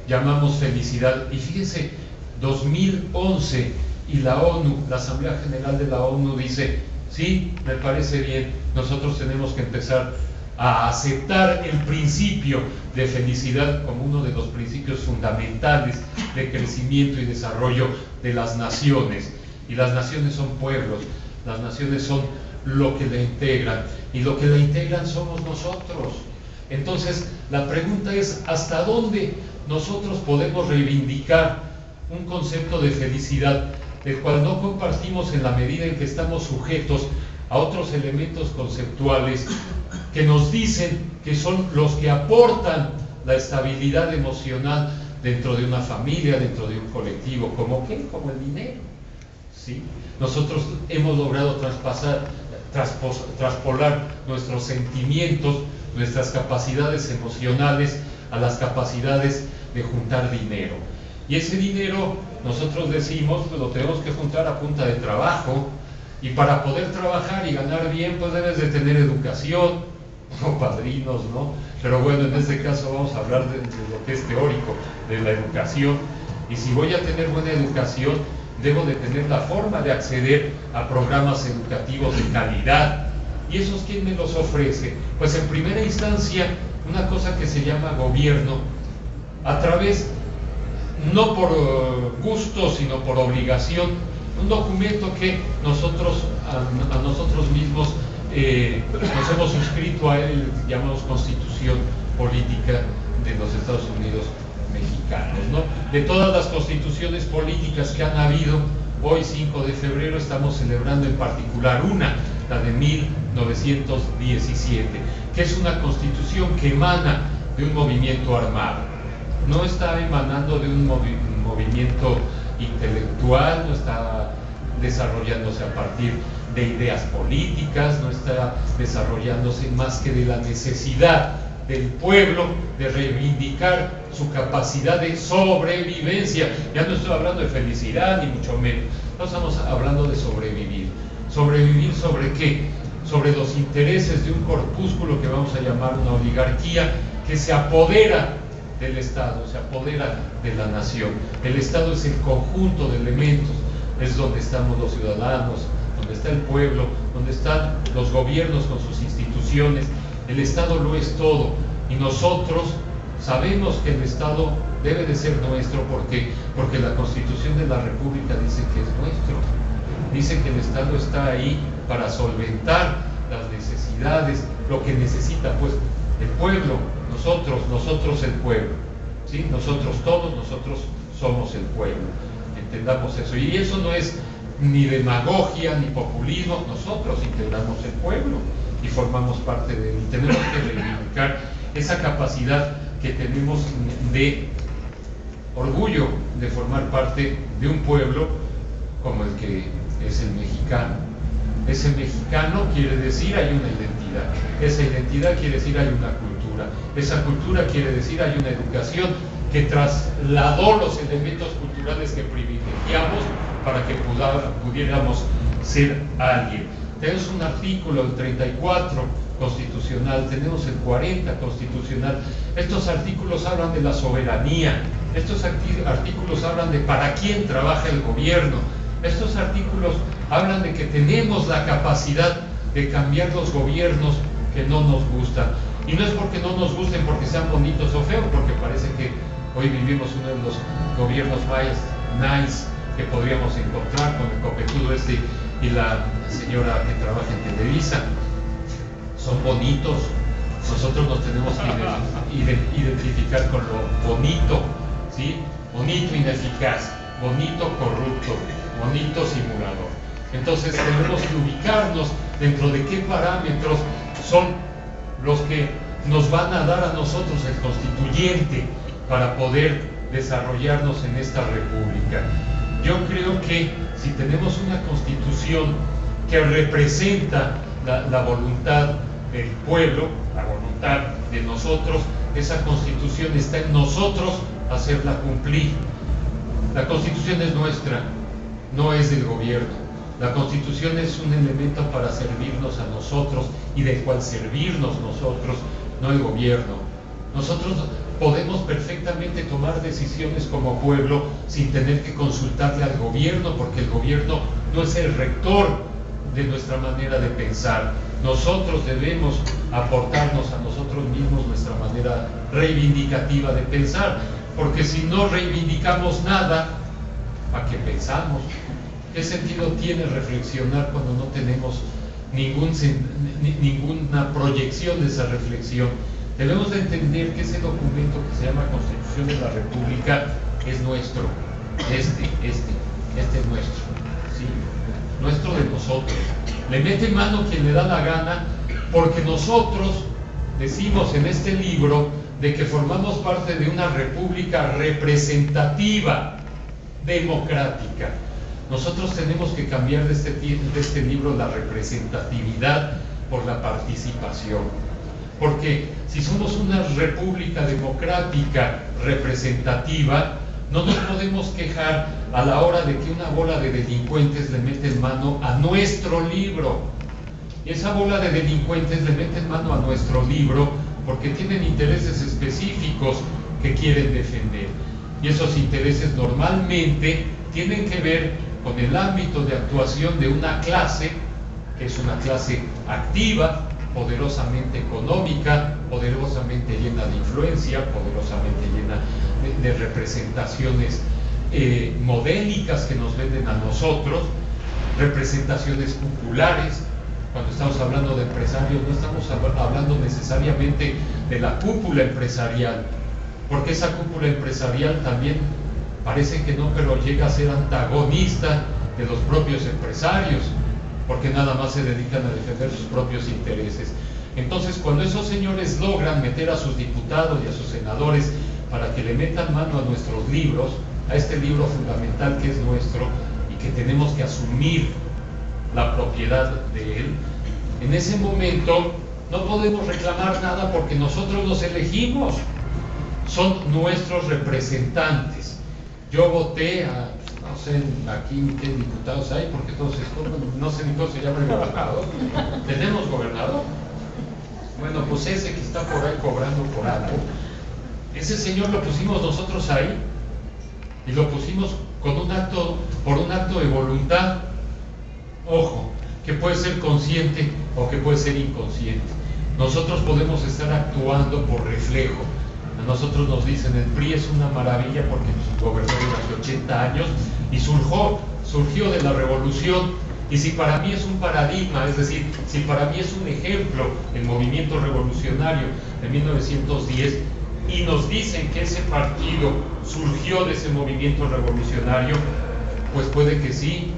llamamos felicidad. Y fíjense, 2011 y la ONU, la Asamblea General de la ONU dice, sí, me parece bien, nosotros tenemos que empezar a aceptar el principio de felicidad como uno de los principios fundamentales de crecimiento y desarrollo de las naciones. Y las naciones son pueblos, las naciones son lo que la integran, y lo que la integran somos nosotros. Entonces, la pregunta es, ¿hasta dónde nosotros podemos reivindicar un concepto de felicidad del cual no compartimos en la medida en que estamos sujetos a otros elementos conceptuales que nos dicen que son los que aportan la estabilidad emocional dentro de una familia, dentro de un colectivo? ¿Cómo qué? Como el dinero, ¿sí? Nosotros hemos logrado traspolar nuestros sentimientos, nuestras capacidades emocionales a las capacidades de juntar dinero. Y ese dinero, nosotros decimos, pues lo tenemos que juntar a punta de trabajo, y para poder trabajar y ganar bien, pues debes de tener educación, o padrinos, ¿no? Pero bueno, en este caso vamos a hablar de lo que es teórico, de la educación. Y si voy a tener buena educación, debo de tener la forma de acceder a programas educativos de calidad. ¿Y esos quién me los ofrece? Pues en primera instancia, una cosa que se llama gobierno, a través, no por gusto, sino por obligación, un documento que nosotros, a nosotros mismos, nos hemos suscrito a él, llamamos Constitución Política de los Estados Unidos Mexicanos, ¿no? De todas las constituciones políticas que han habido, hoy 5 de febrero estamos celebrando en particular una, la de 1917, que es una constitución que emana de un movimiento armado. No está emanando de un movimiento intelectual, no está desarrollándose a partir de ideas políticas, no está desarrollándose más que de la necesidad del pueblo de reivindicar su capacidad de sobrevivencia. Ya no estoy hablando de felicidad, ni mucho menos, no estamos hablando de sobrevivir. ¿Sobrevivir sobre qué? Sobre los intereses de un corpúsculo que vamos a llamar una oligarquía, que se apodera del Estado, se apodera de la nación. El Estado es el conjunto de elementos, es donde estamos los ciudadanos, donde está el pueblo, donde están los gobiernos con sus instituciones. El Estado lo es todo, Y nosotros sabemos que el Estado debe de ser nuestro porque la Constitución de la República dice que es nuestro. Dice que el Estado está ahí para solventar las necesidades, lo que necesita pues el pueblo, nosotros el pueblo, ¿sí? Nosotros todos, nosotros somos el pueblo, entendamos eso. Y eso no es ni demagogia ni populismo, nosotros integramos el pueblo y formamos parte de él. Tenemos que reivindicar esa capacidad que tenemos de orgullo de formar parte de un pueblo como el que es el mexicano. Ese mexicano quiere decir hay una identidad, esa identidad quiere decir hay una cultura, esa cultura quiere decir hay una educación que trasladó los elementos culturales que privilegiamos para que pudiéramos ser alguien. Tenemos un artículo, el 34 constitucional, tenemos el 40 constitucional. Estos artículos hablan de la soberanía, estos artículos hablan de para quién trabaja el gobierno, estos artículos hablan de que tenemos la capacidad de cambiar los gobiernos que no nos gustan. Y no es porque no nos gusten porque sean bonitos o feos, porque parece que hoy vivimos uno de los gobiernos más nice que podríamos encontrar, con el copetudo y la señora que trabaja en Televisa. Son bonitos, nosotros nos tenemos que identificar con lo bonito, ¿sí? Bonito ineficaz, bonito corrupto, bonito simulador. Entonces tenemos que ubicarnos dentro de qué parámetros son los que nos van a dar a nosotros el constituyente para poder desarrollarnos en esta república. Yo creo que si tenemos una constitución que representa la voluntad del pueblo, la voluntad de nosotros, esa constitución está en nosotros hacerla cumplir. La constitución es nuestra, no es del gobierno. La constitución es un elemento para servirnos a nosotros y del cual servirnos nosotros, no el gobierno. Nosotros podemos perfectamente tomar decisiones como pueblo sin tener que consultarle al gobierno, porque el gobierno no es el rector de nuestra manera de pensar. Nosotros debemos aportarnos a nosotros mismos nuestra manera reivindicativa de pensar, porque si no reivindicamos nada, ¿para qué pensamos? ¿Qué sentido tiene reflexionar cuando no tenemos ninguna proyección de esa reflexión? Debemos de entender que ese documento que se llama Constitución de la República es nuestro, este es nuestro, ¿sí? Nuestro de nosotros. Le mete mano quien le da la gana, porque nosotros decimos en este libro de que formamos parte de una república representativa, democrática. Nosotros tenemos que cambiar de este libro la representatividad por la participación. Porque si somos una república democrática representativa, no nos podemos quejar a la hora de que una bola de delincuentes le meten mano a nuestro libro. Y esa bola de delincuentes le meten mano a nuestro libro porque tienen intereses específicos que quieren defender. Y esos intereses normalmente tienen que ver con el ámbito de actuación de una clase, que es una clase activa, poderosamente económica, poderosamente llena de influencia, poderosamente llena de representaciones modélicas que nos venden a nosotros, representaciones populares. Cuando estamos hablando de empresarios, no estamos hablando necesariamente de la cúpula empresarial, porque esa cúpula empresarial también parece que no, pero llega a ser antagonista de los propios empresarios, porque nada más se dedican a defender sus propios intereses. Entonces, cuando esos señores logran meter a sus diputados y a sus senadores para que le metan mano a nuestros libros, a este libro fundamental que es nuestro y que tenemos que asumir la propiedad de él, en ese momento no podemos reclamar nada porque nosotros los elegimos, son nuestros representantes. Yo voté a, no sé aquí qué diputados hay, porque todos estos, no sé ni cómo se llama el gobernador. ¿Tenemos gobernador? Bueno, pues ese que está por ahí cobrando por algo, ese señor lo pusimos nosotros ahí, y lo pusimos con por un acto de voluntad, ojo, que puede ser consciente o que puede ser inconsciente. nosotros podemos estar actuando por reflejo. A nosotros nos dicen, el PRI es una maravilla porque gobernó durante 80 años y surgió de la revolución. Y si para mí es un paradigma, es decir, si para mí es un ejemplo el movimiento revolucionario de 1910, y nos dicen que ese partido surgió de ese movimiento revolucionario, pues puede que sí,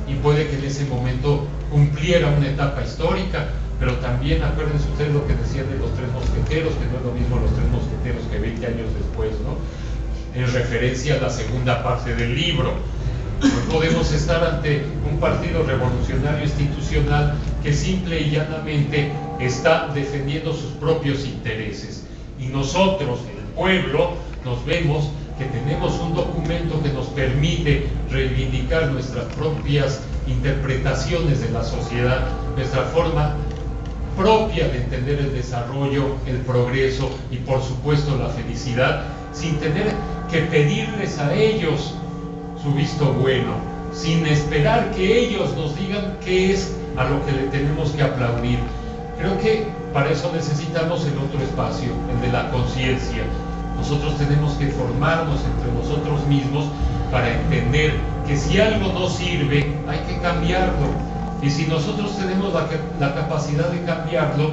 y puede que en ese momento cumpliera una etapa histórica, pero también acuérdense ustedes lo que decían de los tres mosqueteros, que no es lo mismo los tres mosqueteros que 20 años después, ¿no? En referencia a la segunda parte del libro. No podemos estar ante un partido revolucionario institucional que simple y llanamente está defendiendo sus propios intereses. Y nosotros, el pueblo, nos vemos que tenemos un documento que nos permite reivindicar nuestras propias interpretaciones de la sociedad, nuestra forma propia de entender el desarrollo, el progreso y por supuesto la felicidad, sin tener que pedirles a ellos su visto bueno, sin esperar que ellos nos digan qué es a lo que le tenemos que aplaudir. Creo que para eso necesitamos el otro espacio, el de la conciencia. Nosotros tenemos que formarnos entre nosotros mismos para entender que si algo no sirve, hay que cambiarlo. Y si nosotros tenemos la capacidad de cambiarlo,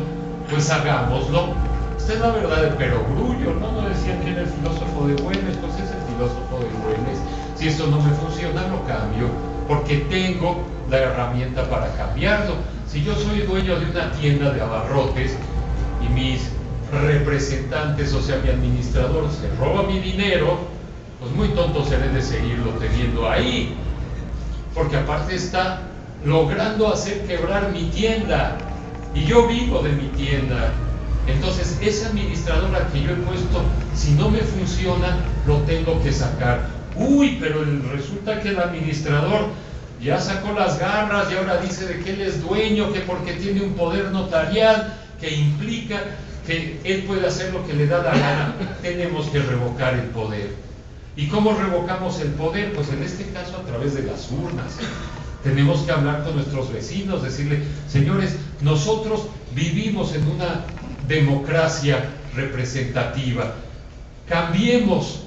pues hagámoslo. Esta es la verdad de Perogrullo, ¿no? No decían que era el filósofo de Güemes, pues es el filósofo de Güemes. Si esto no me funciona, lo cambio, porque tengo la herramienta para cambiarlo. Si yo soy dueño de una tienda de abarrotes y mis representantes, o sea, mi administrador, se roba mi dinero, pues muy tonto seré de seguirlo teniendo ahí, porque aparte está logrando hacer quebrar mi tienda, y yo vivo de mi tienda. Entonces, ese administrador al que yo he puesto, si no me funciona, lo tengo que sacar. Uy, pero resulta que el administrador ya sacó las garras y ahora dice de que él es dueño, que porque tiene un poder notarial que implica que él puede hacer lo que le da la gana. Tenemos que revocar el poder. ¿Y cómo revocamos el poder? Pues en este caso a través de las urnas. Tenemos que hablar con nuestros vecinos, decirle, señores, nosotros vivimos en una democracia representativa. Cambiemos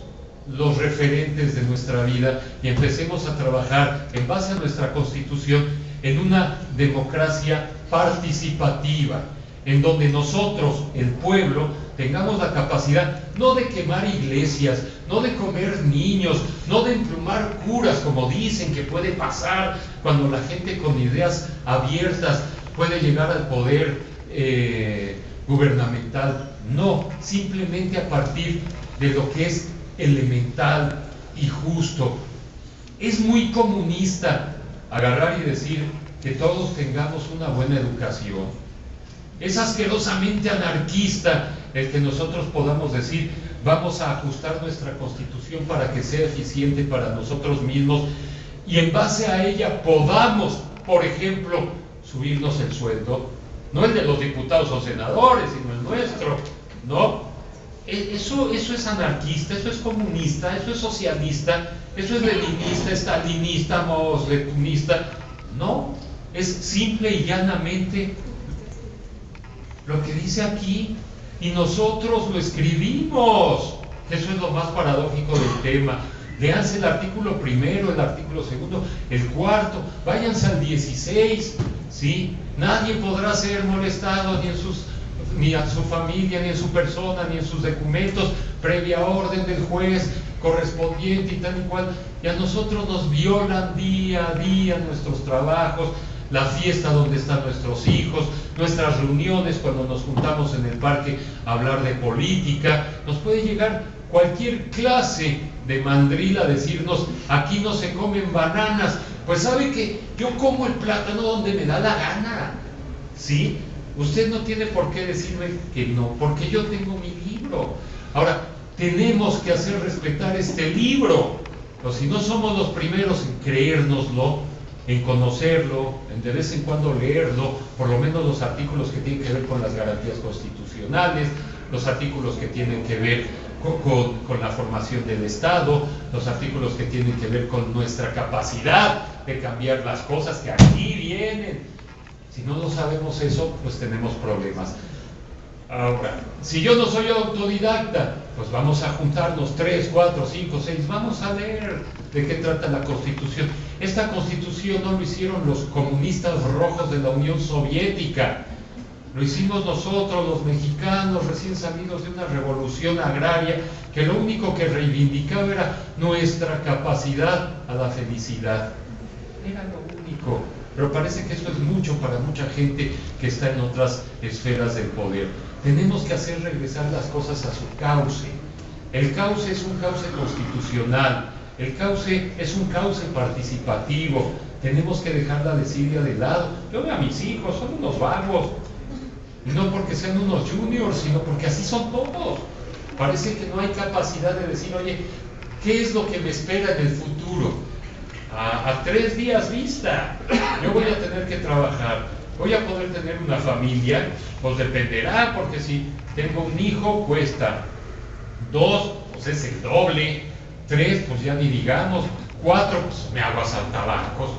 los referentes de nuestra vida y empecemos a trabajar en base a nuestra Constitución en una democracia participativa, en donde nosotros, el pueblo, tengamos la capacidad no de quemar iglesias, no de comer niños, no de emplumar curas, como dicen que puede pasar cuando la gente con ideas abiertas puede llegar al poder gubernamental. No, simplemente a partir de lo que es elemental y justo. Es muy comunista agarrar y decir que todos tengamos una buena educación. Es asquerosamente anarquista el que nosotros podamos decir vamos a ajustar nuestra Constitución para que sea eficiente para nosotros mismos y en base a ella podamos, por ejemplo, subirnos el sueldo, no el de los diputados o senadores, sino el nuestro, ¿no? Eso es anarquista, eso es comunista, eso es socialista, eso es leninista, stalinista, maoisletunista. No, es simple y llanamente lo que dice aquí, y nosotros lo escribimos. Eso es lo más paradójico del tema. Léanse el artículo primero, el artículo segundo, el cuarto, váyanse al 16, ¿sí? Nadie podrá ser molestado ni a su familia, ni en su persona, ni en sus documentos, previa orden del juez correspondiente y tal y cual. Y a nosotros nos violan día a día nuestros trabajos, la fiesta donde están nuestros hijos, nuestras reuniones cuando nos juntamos en el parque a hablar de política. Nos puede llegar cualquier clase de mandril a decirnos, aquí no se comen bananas. Pues sabe que yo como el plátano donde me da la gana, ¿sí? Usted no tiene por qué decirme que no, porque yo tengo mi libro. Ahora, tenemos que hacer respetar este libro. Pero si no somos los primeros en creérnoslo, en conocerlo, en de vez en cuando leerlo, por lo menos los artículos que tienen que ver con las garantías constitucionales, los artículos que tienen que ver con la formación del Estado, los artículos que tienen que ver con nuestra capacidad de cambiar las cosas que aquí vienen. Si no lo sabemos eso, pues tenemos problemas. Ahora, si yo no soy autodidacta, pues vamos a juntarnos 3, 4, 5, 6, vamos a leer de qué trata la Constitución. Esta Constitución no lo hicieron los comunistas rojos de la Unión Soviética, lo hicimos nosotros, los mexicanos, recién salidos de una revolución agraria, que lo único que reivindicaba era nuestra capacidad a la felicidad. Era lo único. Pero parece que eso es mucho para mucha gente que está en otras esferas del poder. Tenemos que hacer regresar las cosas a su cauce. El cauce es un cauce constitucional, el cauce es un cauce participativo. Tenemos que dejar la desidia de lado. Yo veo a mis hijos, son unos vagos. Y no porque sean unos juniors, sino porque así son todos. Parece que no hay capacidad de decir, oye, ¿qué es lo que me espera en el futuro? A 3 días vista, yo voy a tener que trabajar, voy a poder tener una familia, pues dependerá, porque si tengo un hijo cuesta, 2, pues es el doble, 3, pues ya ni digamos, 4, pues me hago a saltabancos,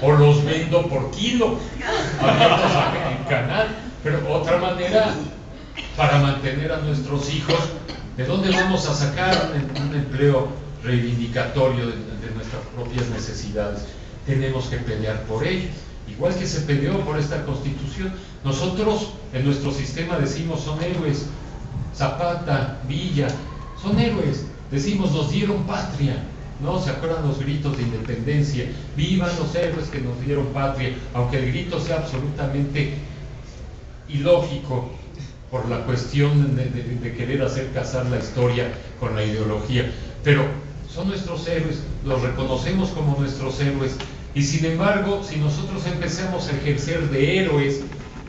o los vendo por kilo, abiertos en canal. Pero otra manera para mantener a nuestros hijos, ¿de dónde vamos a sacar un empleo reivindicatorio de nuestras propias necesidades? Tenemos que pelear por ello, igual que se peleó por esta Constitución. Nosotros en nuestro sistema decimos son héroes, Zapata, Villa, son héroes, decimos nos dieron patria, ¿no? ¿Se acuerdan los gritos de independencia? Vivan los héroes que nos dieron patria, aunque el grito sea absolutamente ilógico por la cuestión de querer hacer casar la historia con la ideología, pero son nuestros héroes, los reconocemos como nuestros héroes, y sin embargo, si nosotros empezamos a ejercer de héroes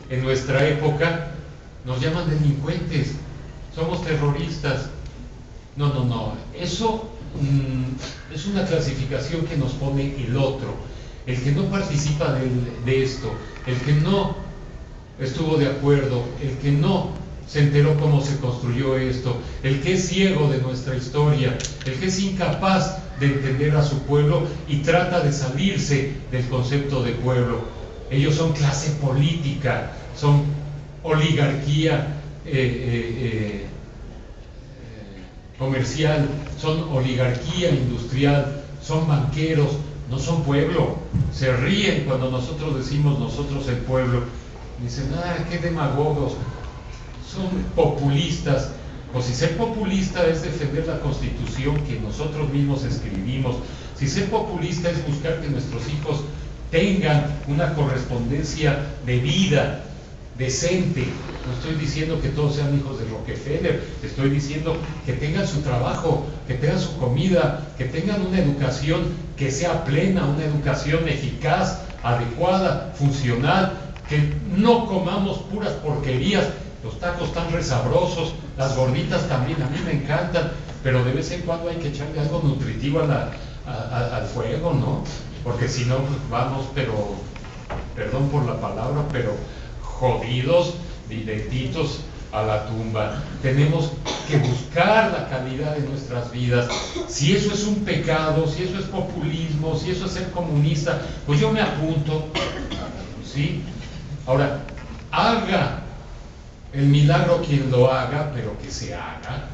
en nuestra época, nos llaman delincuentes, somos terroristas. No, eso es una clasificación que nos pone el otro, el que no participa de esto, el que no estuvo de acuerdo, el que no se enteró cómo se construyó esto, el que es ciego de nuestra historia, el que es incapaz de entender a su pueblo y trata de salirse del concepto de pueblo. Ellos son clase política, son oligarquía comercial, son oligarquía industrial, son banqueros, no son pueblo. Se ríen cuando nosotros decimos nosotros el pueblo. Dicen, qué demagogos, son populistas. Pues si ser populista es defender la Constitución que nosotros mismos escribimos, si ser populista es buscar que nuestros hijos tengan una correspondencia de vida decente, no estoy diciendo que todos sean hijos de Rockefeller, estoy diciendo que tengan su trabajo, que tengan su comida, que tengan una educación que sea plena, una educación eficaz, adecuada, funcional, que no comamos puras porquerías. Los tacos tan resabrosos, las gorditas también, a mí me encantan, pero de vez en cuando hay que echarle algo nutritivo al fuego, ¿no? Porque si no, pues vamos, pero, perdón por la palabra, pero jodidos, directitos a la tumba. Tenemos que buscar la calidad de nuestras vidas. Si eso es un pecado, si eso es populismo, si eso es ser comunista, pues yo me apunto, ¿sí? Ahora, haga el milagro quien lo haga, pero que se haga.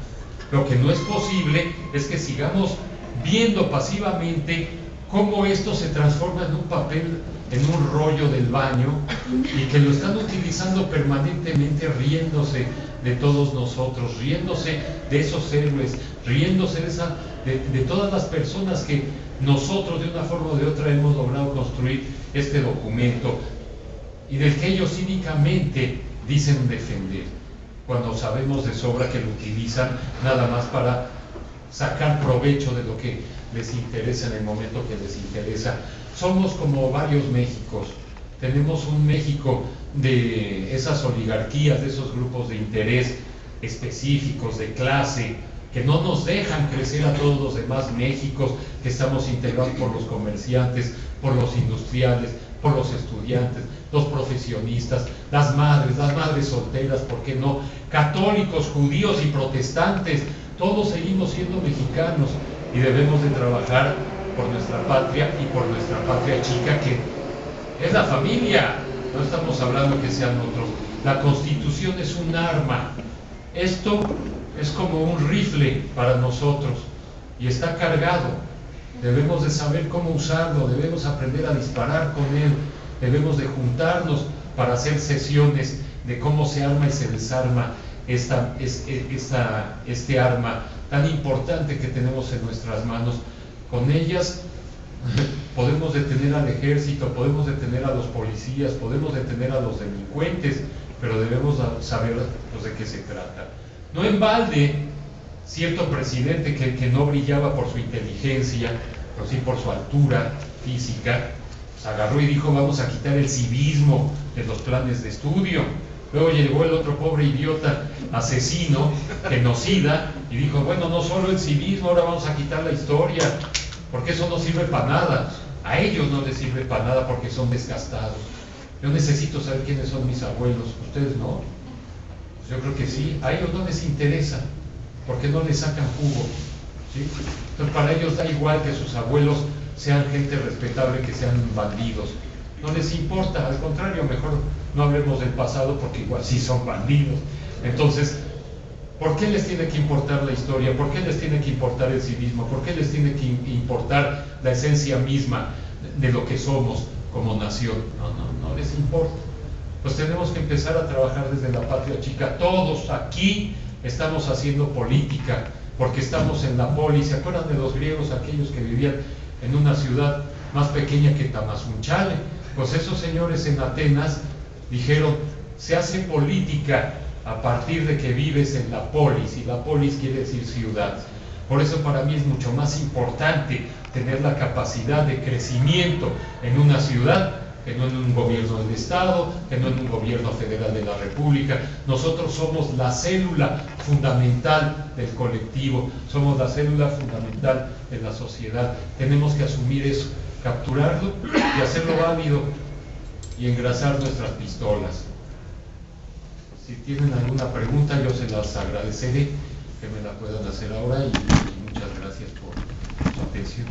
Lo que no es posible es que sigamos viendo pasivamente cómo esto se transforma en un papel, en un rollo del baño, y que lo están utilizando permanentemente, riéndose de todos nosotros, riéndose de esos héroes, riéndose de todas las personas que nosotros de una forma o de otra hemos logrado construir este documento, y del que ellos cínicamente dicen defender, cuando sabemos de sobra que lo utilizan nada más para sacar provecho de lo que les interesa en el momento que les interesa. Somos como varios Méxicos. Tenemos un México de esas oligarquías, de esos grupos de interés específicos, de clase, que no nos dejan crecer a todos los demás Méxicos, que estamos integrados por los comerciantes, por los industriales, por los estudiantes, los profesionistas, las madres solteras, ¿por qué no? Católicos, judíos y protestantes, todos seguimos siendo mexicanos y debemos de trabajar por nuestra patria y por nuestra patria chica, que es la familia. No estamos hablando que sean otros. La Constitución es un arma. Esto es como un rifle para nosotros y está cargado. Debemos de saber cómo usarlo, debemos aprender a disparar con él, debemos de juntarnos para hacer sesiones de cómo se arma y se desarma este arma tan importante que tenemos en nuestras manos. Con ellas podemos detener al ejército, podemos detener a los policías, podemos detener a los delincuentes, pero debemos saber pues, de qué se trata. No en balde, cierto presidente que no brillaba por su inteligencia, pero sí por su altura física, pues agarró y dijo: vamos a quitar el civismo de los planes de estudio. Luego llegó el otro pobre idiota asesino, genocida, y dijo: bueno, no solo el civismo, ahora vamos a quitar la historia, porque eso no sirve para nada. A ellos no les sirve para nada porque son desgastados. Yo necesito saber quiénes son mis abuelos, ustedes no. Pues yo creo que sí, a ellos no les interesa, porque no les sacan jugo, ¿sí? Entonces para ellos da igual que sus abuelos sean gente respetable, que sean bandidos. No les importa, al contrario, mejor no hablemos del pasado porque igual sí son bandidos. Entonces, ¿por qué les tiene que importar la historia? ¿Por qué les tiene que importar el civismo? ¿Por qué les tiene que importar la esencia misma de lo que somos como nación? No les importa. Pues tenemos que empezar a trabajar desde la patria chica. Todos aquí estamos haciendo política, porque estamos en la polis. ¿Se acuerdan de los griegos, aquellos que vivían en una ciudad más pequeña que Tamazunchale? Pues esos señores en Atenas dijeron: se hace política a partir de que vives en la polis, y la polis quiere decir ciudad. Por eso para mí es mucho más importante tener la capacidad de crecimiento en una ciudad que no en un gobierno del Estado, que no en un gobierno federal de la República. Nosotros somos la célula fundamental del colectivo, somos la célula fundamental de la sociedad. Tenemos que asumir eso, capturarlo y hacerlo válido y engrasar nuestras pistolas. Si tienen alguna pregunta, yo se las agradeceré que me la puedan hacer ahora, y muchas gracias por su atención.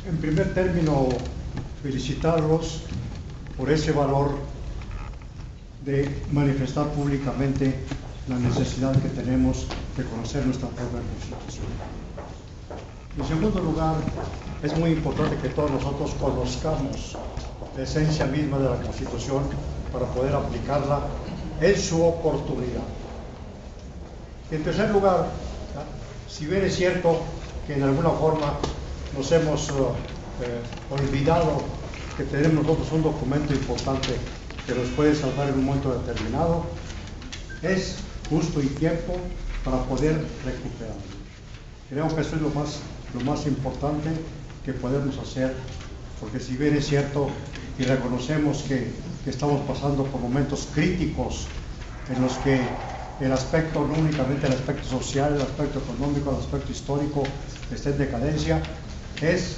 En primer término, felicitarlos por ese valor de manifestar públicamente la necesidad que tenemos de conocer nuestra propia Constitución. En segundo lugar, es muy importante que todos nosotros conozcamos la esencia misma de la Constitución para poder aplicarla en su oportunidad. En tercer lugar, si bien es cierto que en alguna forma nos hemos olvidado que tenemos nosotros un documento importante que nos puede salvar en un momento determinado, es justo y tiempo para poder recuperarlo. Creo que eso es lo más importante que podemos hacer, porque si bien es cierto y reconocemos que estamos pasando por momentos críticos en los que el aspecto, no únicamente el aspecto social, el aspecto económico, el aspecto histórico está en decadencia, es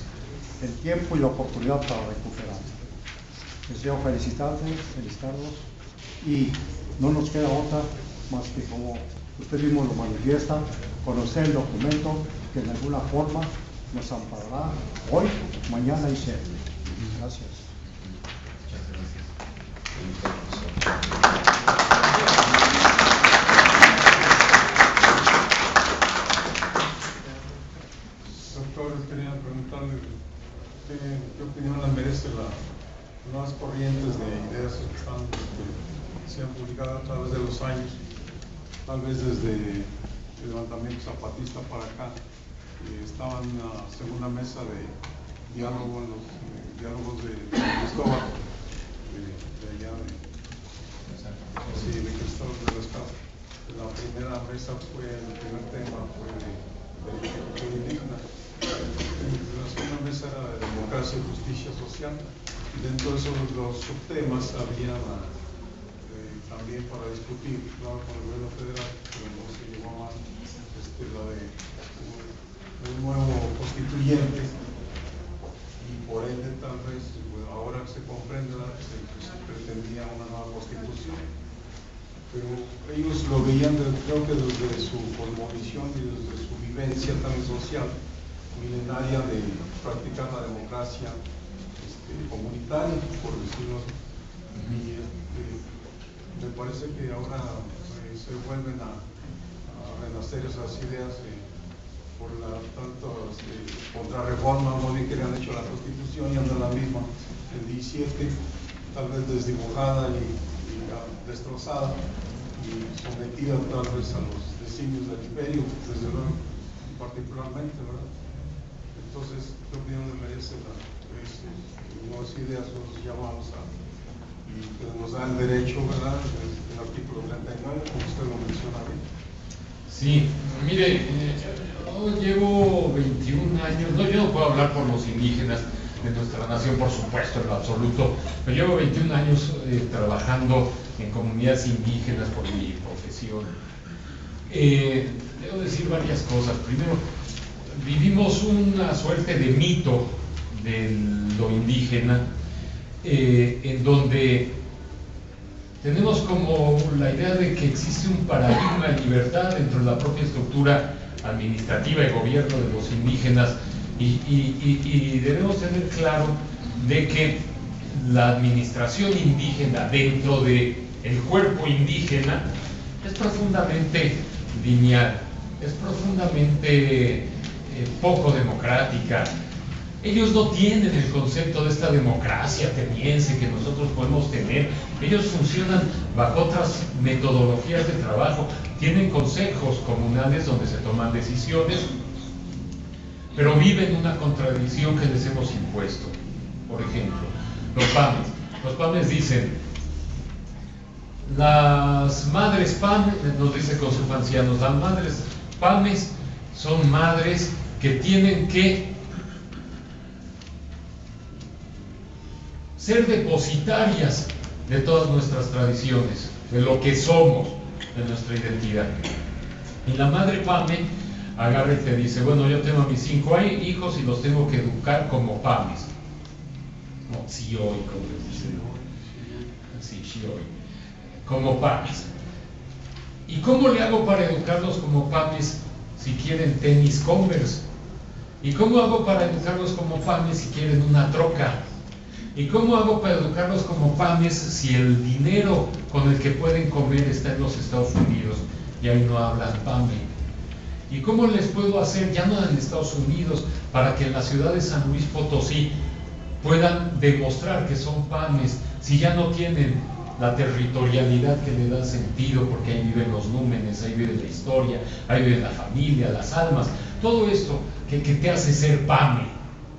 el tiempo y la oportunidad para recuperar. Deseo felicitarlos y no nos queda otra más que, como usted mismo lo manifiesta, conocer el documento que de alguna forma nos amparará hoy, mañana y siempre. Gracias. Doctor, quería preguntarle qué opinión le merece las nuevas corrientes de ideas que se han publicado a través de los años, tal vez desde el levantamiento zapatista para acá. Estaba en la segunda mesa de diálogo, en los diálogos de Cristóbal, de allá de Cristóbal de las Casas. La primera mesa el primer tema fue de ejecución indígena. La segunda mesa era de democracia y justicia social. Y dentro de esos los subtemas había también para discutir, claro, con el gobierno federal, pero no se llevó a más la de un nuevo constituyente, y por ende tal vez ahora se comprende que se pretendía una nueva constitución. pero ellos lo veían, creo que desde su cosmovisión y desde su vivencia también social, milenaria de practicar la democracia comunitaria, por decirlo así. Y me parece que ahora se vuelven a renacer esas ideas por la tantas contrarreformas, ¿no? Que le han hecho a la Constitución y anda la misma el 17, tal vez desdibujada y destrozada y sometida tal vez a los designios del imperio, desde luego, particularmente, ¿verdad? Entonces, ¿qué opinión le merece nuevas ideas, los llamamos y que nos da el derecho, ¿verdad? El artículo 39, como usted lo menciona ahí. Sí, mire, yo llevo 21 años, no, yo no puedo hablar por los indígenas de nuestra nación, por supuesto, en lo absoluto, pero llevo 21 años trabajando en comunidades indígenas por mi profesión. Debo decir varias cosas. Primero, vivimos una suerte de mito de lo indígena, en donde tenemos como la idea de que existe un paradigma de libertad dentro de la propia estructura administrativa y gobierno de los indígenas, y debemos tener claro de que la administración indígena dentro del cuerpo indígena es profundamente lineal, es profundamente poco democrática. Ellos no tienen el concepto de esta democracia ateniense que nosotros podemos tener. Ellos funcionan bajo otras metodologías de trabajo, tienen consejos comunales donde se toman decisiones, pero viven una contradicción que les hemos impuesto. Por ejemplo, los PAMES dicen: las madres PAMES, nos dice con sus ancianos, las madres PAMES son madres que tienen que ser depositarias de todas nuestras tradiciones, de lo que somos, de nuestra identidad. Y la madre PAME agarra y te dice: bueno, yo tengo a mis 5 hijos y los tengo que educar como PAMES. No, sí, hoy, como les dice. Sí, hoy. Como PAMES. ¿Y cómo le hago para educarlos como PAMES si quieren tenis Converse? ¿Y cómo hago para educarlos como PAMES si quieren una troca? ¿Y cómo hago para educarlos como PAMES si el dinero con el que pueden comer está en los Estados Unidos y ahí no hablan PAME? ¿Y cómo les puedo hacer, ya no en Estados Unidos, para que en la ciudad de San Luis Potosí puedan demostrar que son PAMES si ya no tienen la territorialidad que le da sentido, porque ahí viven los númenes, ahí vive la historia, ahí vive la familia, las almas, todo esto que te hace ser PAME,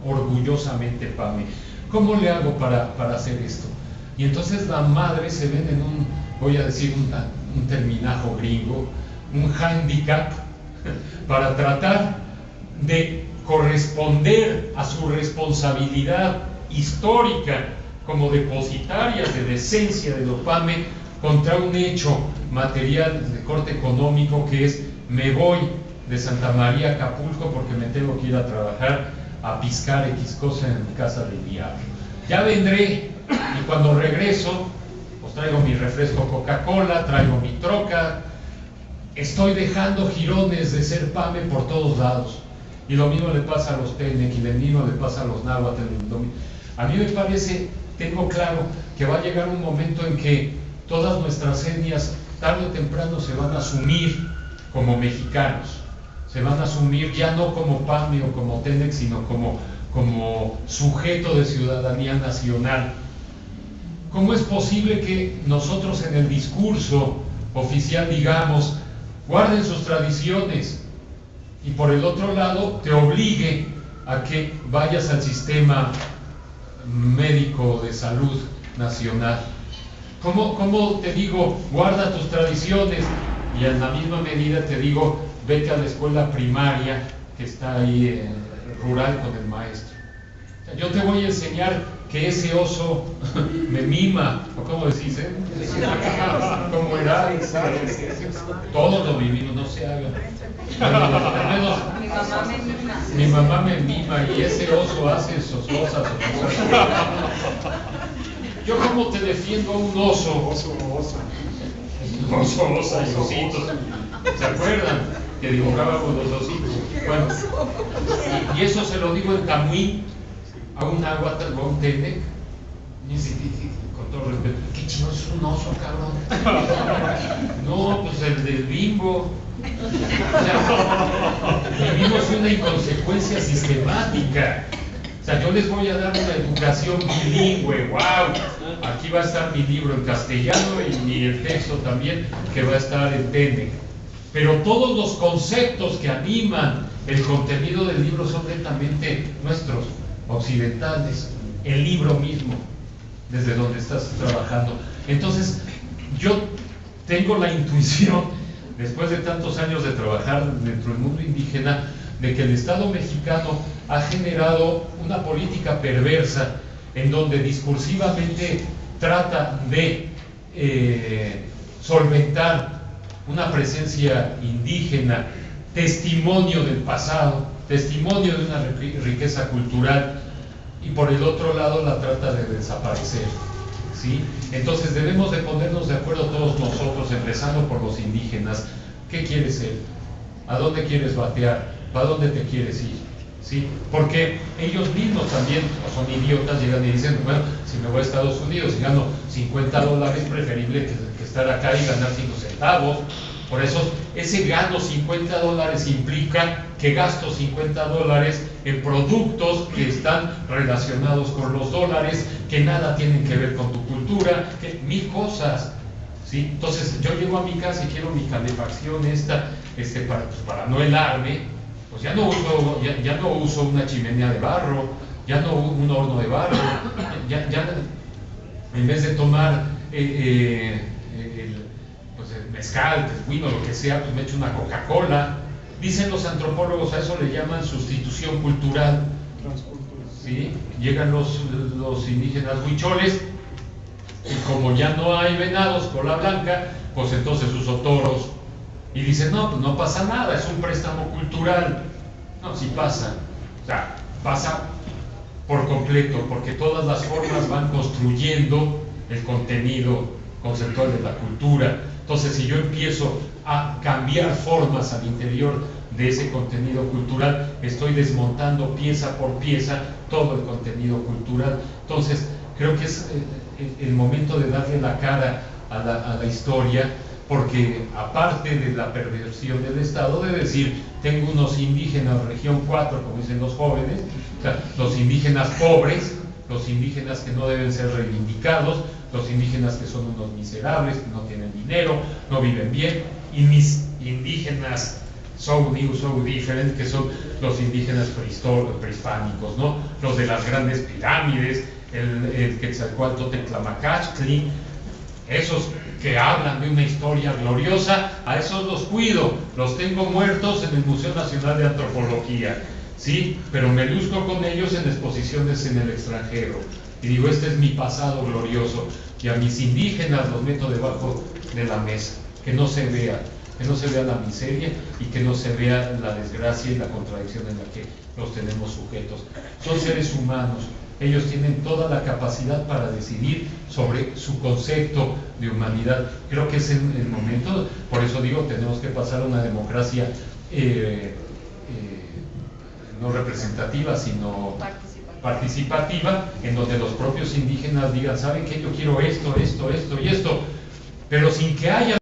orgullosamente PAME? ¿Cómo le hago para hacer esto? Y entonces la madre se ven en un, voy a decir un terminajo gringo, un hándicap, para tratar de corresponder a su responsabilidad histórica como depositarias de la esencia de lo PAME contra un hecho material de corte económico que es: me voy de Santa María a Acapulco porque me tengo que ir a trabajar a piscar X cosa en casa del diablo. Ya vendré, y cuando regreso, pues traigo mi refresco Coca-Cola, traigo mi troca. Estoy dejando jirones de ser PAME por todos lados. Y lo mismo le pasa a los Tenec, y lo mismo le pasa a los Náhuatl. A mí me parece, tengo claro, que va a llegar un momento en que todas nuestras etnias, tarde o temprano, se van a asumir como mexicanos. Se van a asumir ya no como PAME o como Tenec, sino como sujeto de ciudadanía nacional. ¿Cómo es posible que nosotros en el discurso oficial digamos: guarden sus tradiciones, y por el otro lado te obligue a que vayas al sistema médico de salud nacional? ¿Cómo te digo, guarda tus tradiciones, y en la misma medida te digo, vete a la escuela primaria que está ahí rural con el maestro? O sea, yo te voy a enseñar que ese oso me mima, o cómo decís, ¿cómo era? Todos lo vivimos, no se hagan. Al menos mi mamá me mima, y ese oso hace sus cosas. Yo, ¿cómo te defiendo a un oso? Osa y ositos. ¿Se acuerdan? Que dibujábamos los ositos. Bueno, y eso se lo digo en Camuy a un agua o a un Tenec. Y dice, con todo respeto, ¿qué chino es un oso, cabrón? No, pues el del Bimbo. O sea, vivimos una inconsecuencia sistemática. O sea, yo les voy a dar una educación bilingüe, wow. Aquí va a estar mi libro en castellano y el texto también que va a estar en Tenec. Pero todos los conceptos que animan el contenido del libro son netamente nuestros, occidentales, el libro mismo, desde donde estás trabajando. Entonces, yo tengo la intuición, después de tantos años de trabajar dentro del mundo indígena, de que el Estado mexicano ha generado una política perversa en donde discursivamente trata de solventar una presencia indígena, testimonio del pasado, testimonio de una riqueza cultural, y por el otro lado la trata de desaparecer, ¿sí? Entonces debemos de ponernos de acuerdo todos nosotros, empezando por los indígenas. ¿Qué quieres ser? ¿A dónde quieres batear? ¿Para dónde te quieres ir? ¿Sí? Porque ellos mismos también son idiotas, llegan y dicen, bueno, si me voy a Estados Unidos y gano $50, preferible que estar acá y ganar 5 centavos. Por eso, ese gano $50 implica que gasto $50 en productos que están relacionados con los dólares, que nada tienen que ver con tu cultura, que mil cosas, ¿sí? Entonces, yo llego a mi casa y quiero mi calefacción para no helarme, pues ya no uso una chimenea de barro, ya no un horno de barro, ya en vez de tomar el mezcal, el vino, lo que sea, pues me echo una Coca-Cola. Dicen los antropólogos, a eso le llaman sustitución cultural. ¿Sí? Llegan los indígenas huicholes y como ya no hay venados, cola blanca, pues entonces uso toros. Y dicen, no, pues no pasa nada, es un préstamo cultural. No, sí pasa. O sea, pasa por completo, porque todas las formas van construyendo el contenido conceptual de la cultura. Entonces, si yo empiezo a cambiar formas al interior de ese contenido cultural, estoy desmontando pieza por pieza todo el contenido cultural. Entonces, creo que es el momento de darle la cara a la historia, porque aparte de la perversión del Estado, de decir, tengo unos indígenas región 4, como dicen los jóvenes, o sea, los indígenas pobres, los indígenas que no deben ser reivindicados, los indígenas que son unos miserables, que no tienen dinero, no viven bien, y mis indígenas so new, so different, que son los indígenas prehispánicos, ¿no? Los de las grandes pirámides, el Quetzalcóatl Teclamacachli, esos que hablan de una historia gloriosa, a esos los cuido, los tengo muertos en el Museo Nacional de Antropología, ¿sí? Pero me luzco con ellos en exposiciones en el extranjero, y digo, este es mi pasado glorioso, y a mis indígenas los meto debajo de la mesa, que no se vea la miseria y que no se vea la desgracia y la contradicción en la que los tenemos sujetos. Son seres humanos, ellos tienen toda la capacidad para decidir sobre su concepto de humanidad. Creo que es el momento, por eso digo, tenemos que pasar a una democracia no representativa, sino participativa, en donde los propios indígenas digan, ¿saben qué? Yo quiero esto y esto, pero sin que haya